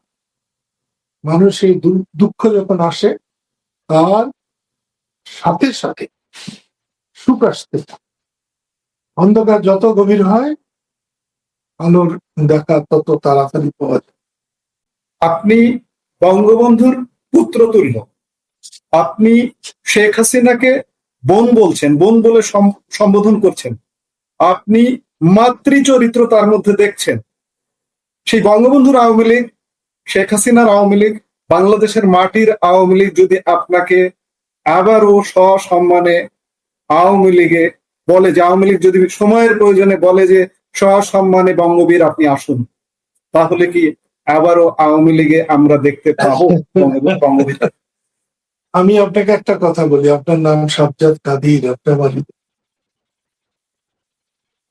মানুষ এই দুঃখ যখন আসে তার সাথে সাথে সুখ আসতে থাকে। অন্ধকার যত গভীর হয় আলোর দেখা তত তাড়াতাড়ি পাওয়া যায়।
আপনি বঙ্গবন্ধুর পুত্রতুল্য, আপনি শেখ হাসিনাকে বোন বলছেন, বোন বলে সম্বোধন করছেন, আপনি মাতৃ চরিত্র তার মধ্যে দেখছেন। সেই বঙ্গবন্ধুর আওয়ামী লীগ, শেখ হাসিনার আওয়ামী লীগ, বাংলাদেশের মাটির আওয়ামী লীগ যদি আপনাকে আবারও সসম্মানে আওয়ামী লীগে বলে, যে আওয়ামী লীগ যদি সময়ের প্রয়োজনে বলে যে সসম্মানে বঙ্গবীর আপনি আসুন, তাহলে কি আবারও আওয়ামী লীগে আমরা দেখতে পাবো বঙ্গবীর?
আমি আপনাকে একটা কথা বলি, আপনার নাম সাজ্জাদ কাদির, আপনার বাড়ি,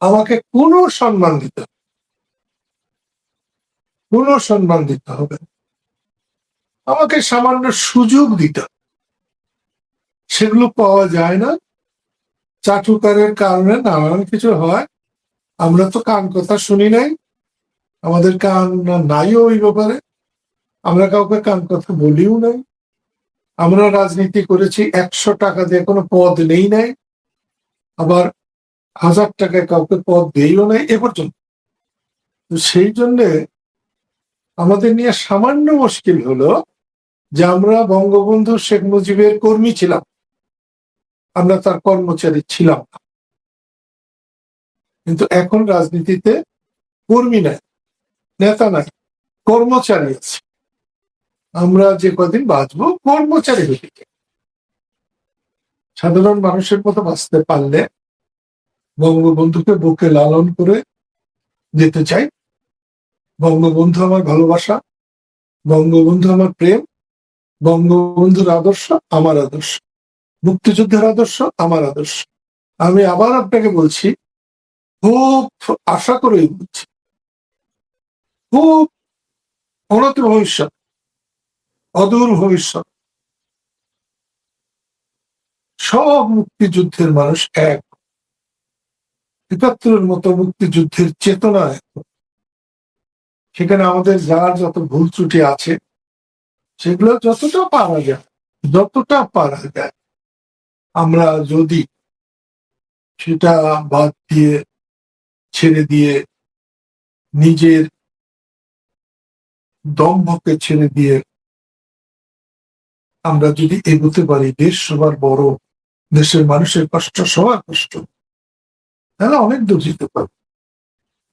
আমাকে কোনো সম্মান দিতে হবে, কোনো সম্মান দিতে হবে, আমাকে সামান্য সুযোগ দিতে হবে। সেগুলো পাওয়া যায় না, চাটুকারের কারণে নানান কিছু হয়। আমরা তো কান কথা শুনি নাই, আমাদের কান নাইও ওই ব্যাপারে, আমরা কাউকে কান কথা বলিও নাই। আমরা রাজনীতি করেছি 100 টাকা দিয়ে, কোনো পদ নেই নাই, আবার 1000 টাকায় কাউকে পদ দিইও নাই এ পর্যন্ত। তো সেই জন্যে আমাদের নিয়ে সামান্য মুশকিল হলো যে আমরা বঙ্গবন্ধু শেখ মুজিবের কর্মী ছিলাম, আমরা তার কর্মচারী ছিলাম না, কিন্তু এখন রাজনীতিতে কর্মী নাই, নেতা নাই, কর্মচারী আছে। আমরা যে কদিন বাঁচবো কর্মচারী হতে চাই। সাধারণ মানুষের মতো বাঁচতে পারলে বঙ্গবন্ধুকে বুকে লালন করে যেতে চাই। বঙ্গবন্ধু আমার ভালোবাসা, বঙ্গবন্ধু আমার প্রেম, বঙ্গবন্ধুর আদর্শ আমার আদর্শ, মুক্তিযুদ্ধের আদর্শ আমার আদর্শ। আমি আবার আপনাকে বলছি, খুব আশা করেই বলছি, খুব অনতি ভবিষ্যৎ, অদূর ভবিষ্যৎ সব মুক্তিযুদ্ধের মানুষ এক, ৭১-এর মতো মুক্তিযুদ্ধের চেতনা এক। সেখানে আমাদের যার যত ভুল ত্রুটি আছে সেগুলো যতটা পারা যায় আমরা যদি সেটা বাদ দিয়ে, ছেড়ে দিয়ে, নিজের দম্ভকে ছেড়ে দিয়ে আমরা যদি এগোতে পারি, দেশ সবার বড়, দেশের মানুষের কষ্ট সবার কষ্ট, তাহলে অনেক দূর যেতে পারবে।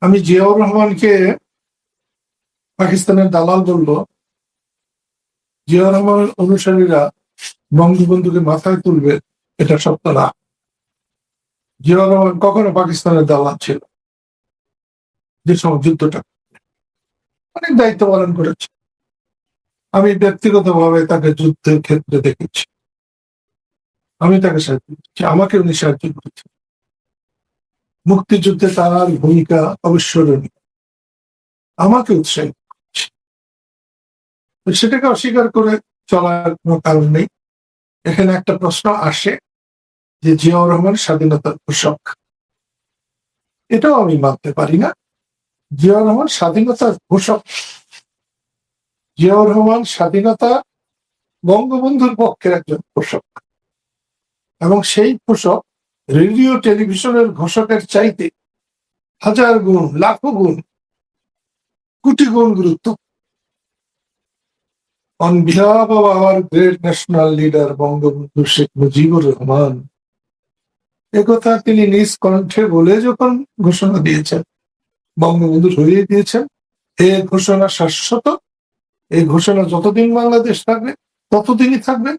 আমি জিয়াউর রহমানকে পাকিস্তানের দালাল বলবো, জিয়াউর রহমানের অনুসারীরা বঙ্গবন্ধুকে মাথায় তুলবে, এটা সত্য না। জিয়াউর রহমান কখনো পাকিস্তানের দালাল ছিল? যে সময় যুদ্ধটা অনেক দায়িত্ব পালন করেছে। আমি ব্যক্তিগতভাবে তাকে যুদ্ধের ক্ষেত্রে দেখেছি, আমি তাকে সাহায্য করেছি, আমাকে উনি সাহায্য করেছেন। মুক্তিযুদ্ধে তার ভূমিকা অবিস্মরণীয়, আমাকে উৎসাহিত করেছে। সেটাকে অস্বীকার করে চলার কোনো কারণ নেই। এখানে একটা প্রশ্ন আসে যে জিয়াউর রহমান স্বাধীনতার ঘোষক, এটাও আমি মানতে পারি না। জিয়াউর রহমান স্বাধীনতার ঘোষক, জিয়াউর রহমান স্বাধীনতা বঙ্গবন্ধুর পক্ষের একজন ঘোষক, এবং সেই ঘোষক রেডিও টেলিভিশনের ঘোষকের চাইতে হাজার গুণ, লাখো গুণ, কোটি গুণ গুরুত্ব। On behalf of our great national leader Bangabandhu Sheikh Mujibur Rahman, একথা তিনি নিজ কণ্ঠে বলে যখন ঘোষণা দিয়েছেন, বঙ্গবন্ধু ধরিয়ে দিয়েছেন, এই ঘোষণা শাশ্বত, এই ঘোষণা যতদিন বাংলাদেশ থাকবে ততদিনই থাকবে,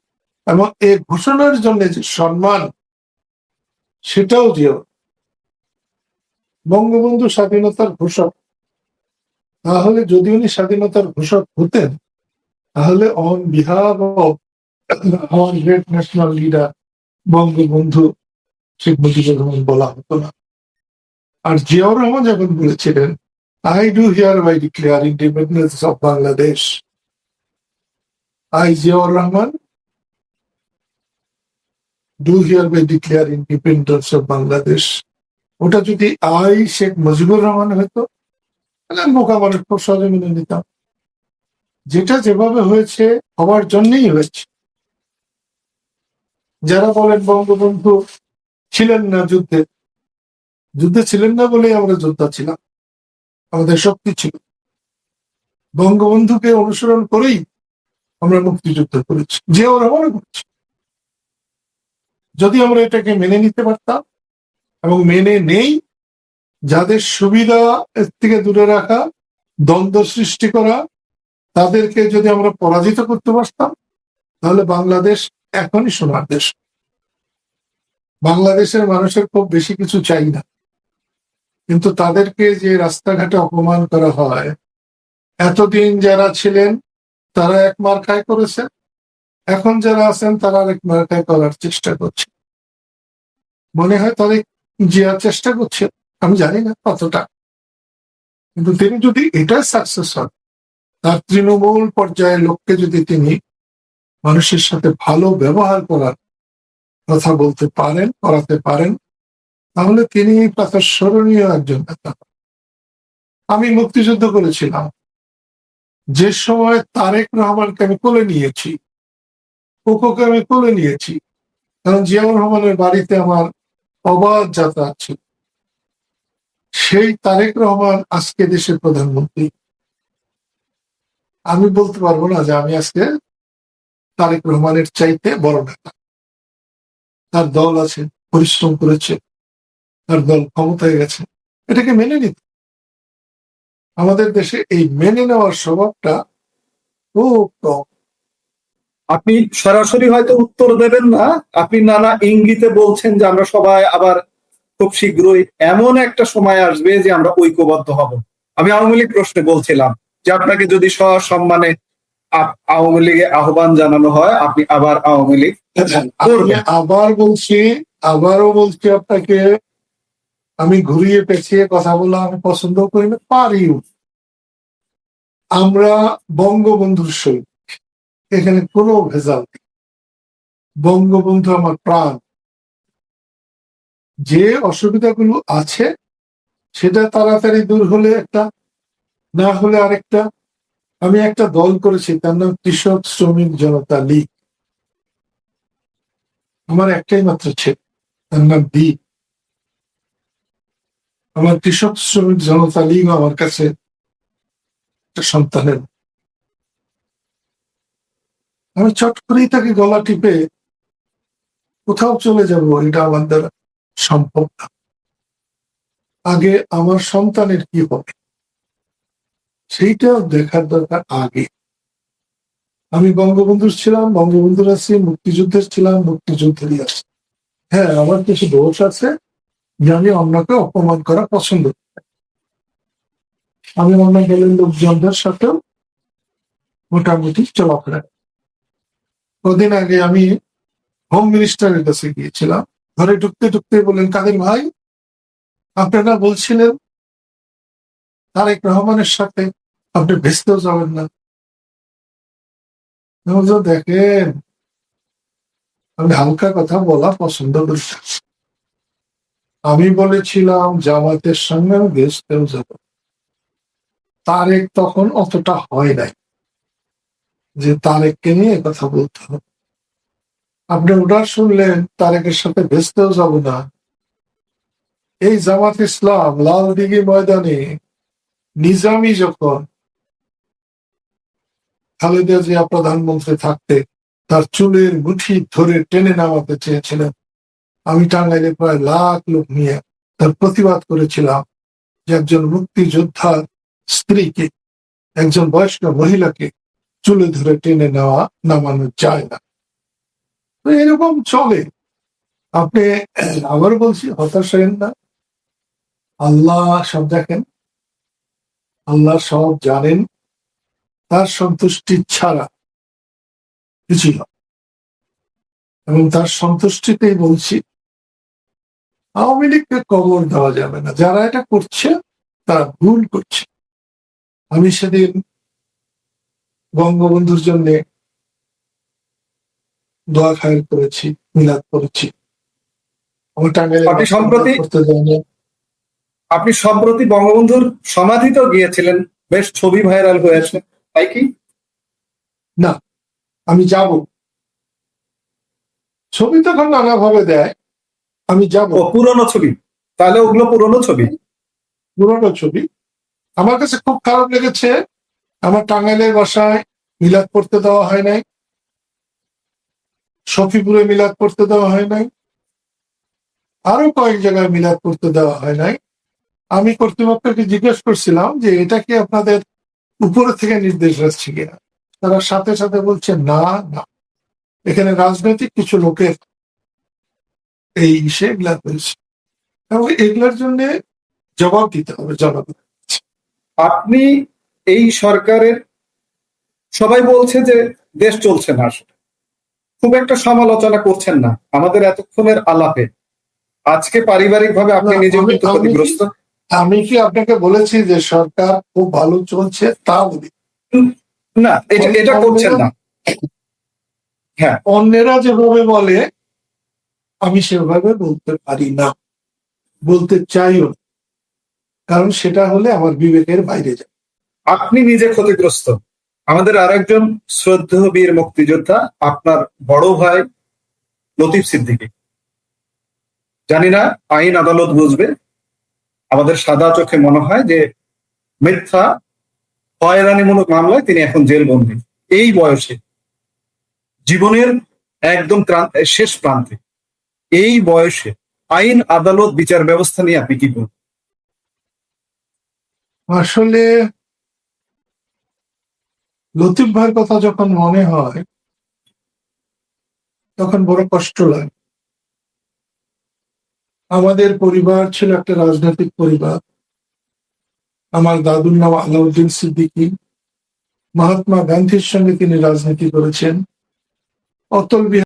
এবং এই ঘোষণার জন্য যে সম্মান, সেটাও জিয়াউর। বঙ্গবন্ধু স্বাধীনতার ঘোষক, তাহলে যদি উনি স্বাধীনতার ঘোষক হতেন, তাহলে on behalf of our great national leader Bangabandhu Sheikh Mujibur Rahman বলা হতো না। আর জিয়াউর রহমান যখন বলেছিলেন, I do hereby declare independence of Bangladesh, I Ziaur Rahman do hereby declare independence of Bangladesh, ওটা যদি আই শেখ মুজিবুর রহমান হতো, তাহলে মোকাবেলা খুব সহজে মেনে নিতাম। যেটা যেভাবে হয়েছে হওয়ার জন্যই হয়েছে। যারা বলেন বঙ্গবন্ধু ছিলেন না যুদ্ধে ছিলেন না বলেই আমরা যোদ্ধা ছিলাম, আমাদের শক্তি ছিল। বঙ্গবন্ধুকে অনুসরণ করেই আমরা মুক্তিযুদ্ধ করেছি, জিয়াউর রহমানও করেছি। যদি আমরা এটাকে মেনে নিতে পারতাম, এবং মেনে নেই, যাদের সুবিধা এর থেকে দূরে রাখা, দ্বন্দ্ব সৃষ্টি করা, তাদেরকে যদি আমরা পরাজিত করতে পারতাম, তাহলে বাংলাদেশ এখনই সোনার দেশ। বাংলাদেশের মানুষের খুব বেশি কিছু চাই না, কিন্তু তাদেরকে যে রাস্তাঘাটে অপমান করা হয়, এতদিন যারা ছিলেন তারা এক মার্কায় করেছেন, এখন যারা আছেন তারা আরেক মার্কায় করার চেষ্টা করছে। মনে হয় তারেক জিয়া চেষ্টা করছে, আমি জানি না কতটা, কিন্তু তিনি যদি এটা সাকসেস হন, তার তৃণমূল পর্যায়ের লোককে যদি তিনি মানুষের সাথে ভালো ব্যবহার করার কথা বলতে পারেন, করাতে পারেন, তাহলে তিনি প্রাতঃস্মরণীয় একজন নেতা। আমি মুক্তিযুদ্ধ করেছিলাম, যে সময় তারেক রহমানকে আমি কোলে নিয়েছি, কোকোকে আমি কোলে নিয়েছি, কারণ জিয়াউর রহমানের বাড়িতে আমার অবাধ যাতায়াত ছিল। সেই তারেক রহমান আজকে দেশের প্রধানমন্ত্রী। আমি বলতে পারবো না যে আমি আজকে তারেক রহমানের চাইতে বড় নেতা। তার দল আছে, পরিশ্রম করেছে, তার দল ক্ষমতায় গেছে, এটাকে মেনে নিতে। আমাদের দেশে এই মেনে নেওয়ার স্বভাবটা খুব কম।
আপনি সরাসরি হয়তো উত্তর দেবেন না, আপনি নানা ইঙ্গিতে বলছেন যে আমরা সবাই আবার খুব শীঘ্রই এমন একটা সময় আসবে যে আমরা ঐক্যবদ্ধ হব। আমি আওয়ামী লীগ প্রশ্নে বলছিলাম যে আপনাকে যদি সসম্মানে আওয়ামী লীগে আহ্বান জানানো হয়, আপনি আবার আওয়ামী লীগ
আমি
করবেন।
আবারও বলছি আপনাকে, আমি ঘুরিয়ে পেঁচিয়ে কথা বলা আমি পছন্দ করি না, পারিও। আমরা বঙ্গবন্ধুর সহিত, এখানে কোনো ভেজাল নেই। বঙ্গবন্ধু আমার প্রাণ। যে অসুবিধাগুলো আছে সেটা তাড়াতাড়ি দূর হলে একটা, না হলে আরেকটা। আমি একটা দল করেছি, তার নাম কৃষক শ্রমিক জনতা লীগ। আমার একটাই মাত্র ছেলে, তার নাম দ্বীপ। আমার কৃষক শ্রমিক জনতা লীগ আমার কাছে একটা সন্তানের। আমি চট করেই তাকে গলা টিপে কোথাও চলে যাব, এটা আমার দ্বারা সম্ভব না। আগে আমার সন্তানের কি হবে সেইটা দেখার দরকার আগে। আমি বঙ্গবন্ধুর ছিলাম, বঙ্গবন্ধুর আছি, মুক্তিযুদ্ধের ছিলাম, মুক্তিযুদ্ধেরই আছি। হ্যাঁ, আমার কিছু দোষ আছে যে আমি অন্যকে অপমান করা পছন্দ করি। আমি অন্য দলের লোকজনদের সাথেও মোটামুটি চলাফেরা। কদিন আগে আমি হোম মিনিস্টারের কাছে গিয়েছিলাম, ঘরে ঢুকতে ঢুকতে বললেন, কাদের ভাই আপনারা বলছিলেন তারেক রহমানের সাথে আপনি ভেস্তেও যাবেন না। দেখেন, আমি হালকা কথা বলা পছন্দ করি। আমি বলেছিলাম জামাতের সঙ্গে আমি ভেস্তেও যাব। তারেক তখন অতটা হয় নাই যে তারেককে নিয়ে কথা বলতে হবে। আপনি ওটা শুনলেন তারেকের সাথে ভেস্তেও যাব না। এই জামাত ইসলাম লালদিঘি ময়দানে নিজামী যখন খালেদা জিয়া প্রধানমন্ত্রী থাকতে তার চুলের মুঠি ধরে টেনে নামাতে চেয়েছিলেন, আমি টাঙ্গাইলে প্রায় লাখ লোক নিয়ে তার প্রতিবাদ করেছিলাম যে একজন মুক্তিযোদ্ধার স্ত্রীকে, একজন বয়স্ক মহিলাকে চুলে ধরে টেনে নামানো যায় না। তো এরকম চলে। আপনি, আবার বলছি, হতাশ হবেন না। আল্লাহ সব দেখেন, আল্লাহ সব জানেন। তার সন্তুষ্টি ছাড়া কিছুই হয়, এবং তার সন্তুষ্টিতেই বলছি আওয়ামী লীগকে কবর দেওয়া যাবে না। যারা এটা করছে তারা ভুল করছে। আমি সেদিন বঙ্গবন্ধুর জন্য দোয়া খায়ের করেছি, মিলাদ করেছি। আমার টাঙ্গাইলে
আপনি সম্প্রতি বঙ্গবন্ধুর সমাধিতেও গিয়েছিলেন, বেশ ছবি ভাইরাল হয়েছে, তাই কি?
না, আমি যাব। ছবি তখন নানা ভাবে দেয়, আমি যাব।
পুরনো ছবি? তাহলে ওগুলো পুরনো ছবি।
পুরনো ছবি। আমার কাছে খুব খারাপ লেগেছে, আমার টাঙ্গাইলের বাসায় মিলাদ পড়তে দেওয়া হয় নাই, সফিপুরে মিলাদ পড়তে দেওয়া হয় নাই, আরো কয়েক জায়গায় মিলাদ পড়তে দেওয়া হয় নাই। আমি কর্তৃপক্ষকে জিজ্ঞেস করছিলাম যে এটা কি আপনাদের উপরে থেকে নির্দেশ আসছে কিনা। তারা সাথে সাথে বলছে না না, এখানে রাজনৈতিক কিছু লোকের এই এগুলা হয়েছে, এবং এগুলার জন্য জবাব দিতে হবে জনগণ।
আপনি এই সরকারের, সবাই বলছে যে দেশ চলছে না, আসলে খুব একটা সমালোচনা করছেন না আমাদের এতক্ষণের আলাপে। আজকে পারিবারিক ভাবে আপনি নিজেও কিন্তু ক্ষতিগ্রস্ত।
আমি কি আপনাকে বলেছি যে সরকার খুব ভালো চলছে? তা বলি
না, এটা করছেন না। হ্যাঁ,
অন্যেরা যেভাবে বলে আমি সেভাবে বলতে পারি না, বলতে চাইও না, কারণ সেটা হলে আমার বিবেকের বাইরে যায়।
আপনি নিজে ক্ষতিগ্রস্ত। আমাদের আরেকজন শ্রদ্ধেয় বীর মুক্তিযোদ্ধা, আপনার বড় ভাই লতিফ সিদ্দিকী, জানি না আইন আদালত বুঝবে, আমাদের সাদা চোখে মনে হয় যে মিথ্যা হয়রানিমূলক মামলায় তিনি এখন জেলবন্দী। এই বয়সে, জীবনের একদম শেষ প্রান্তে, এই বয়সে আইন, আদালত, বিচার ব্যবস্থা নিয়ে আপনি কি বলবেন?
আসলে লতিফ ভাইয়ের কথা যখন মনে হয় তখন বড় কষ্ট লাগে। আমাদের পরিবার ছিল একটা রাজনৈতিক পরিবার। আমার দাদুর নাম আলাউদ্দিন সিদ্দিকী। মহাত্মা গান্ধীর সঙ্গে তিনি রাজনীতি করেছেন। অতল বিহারী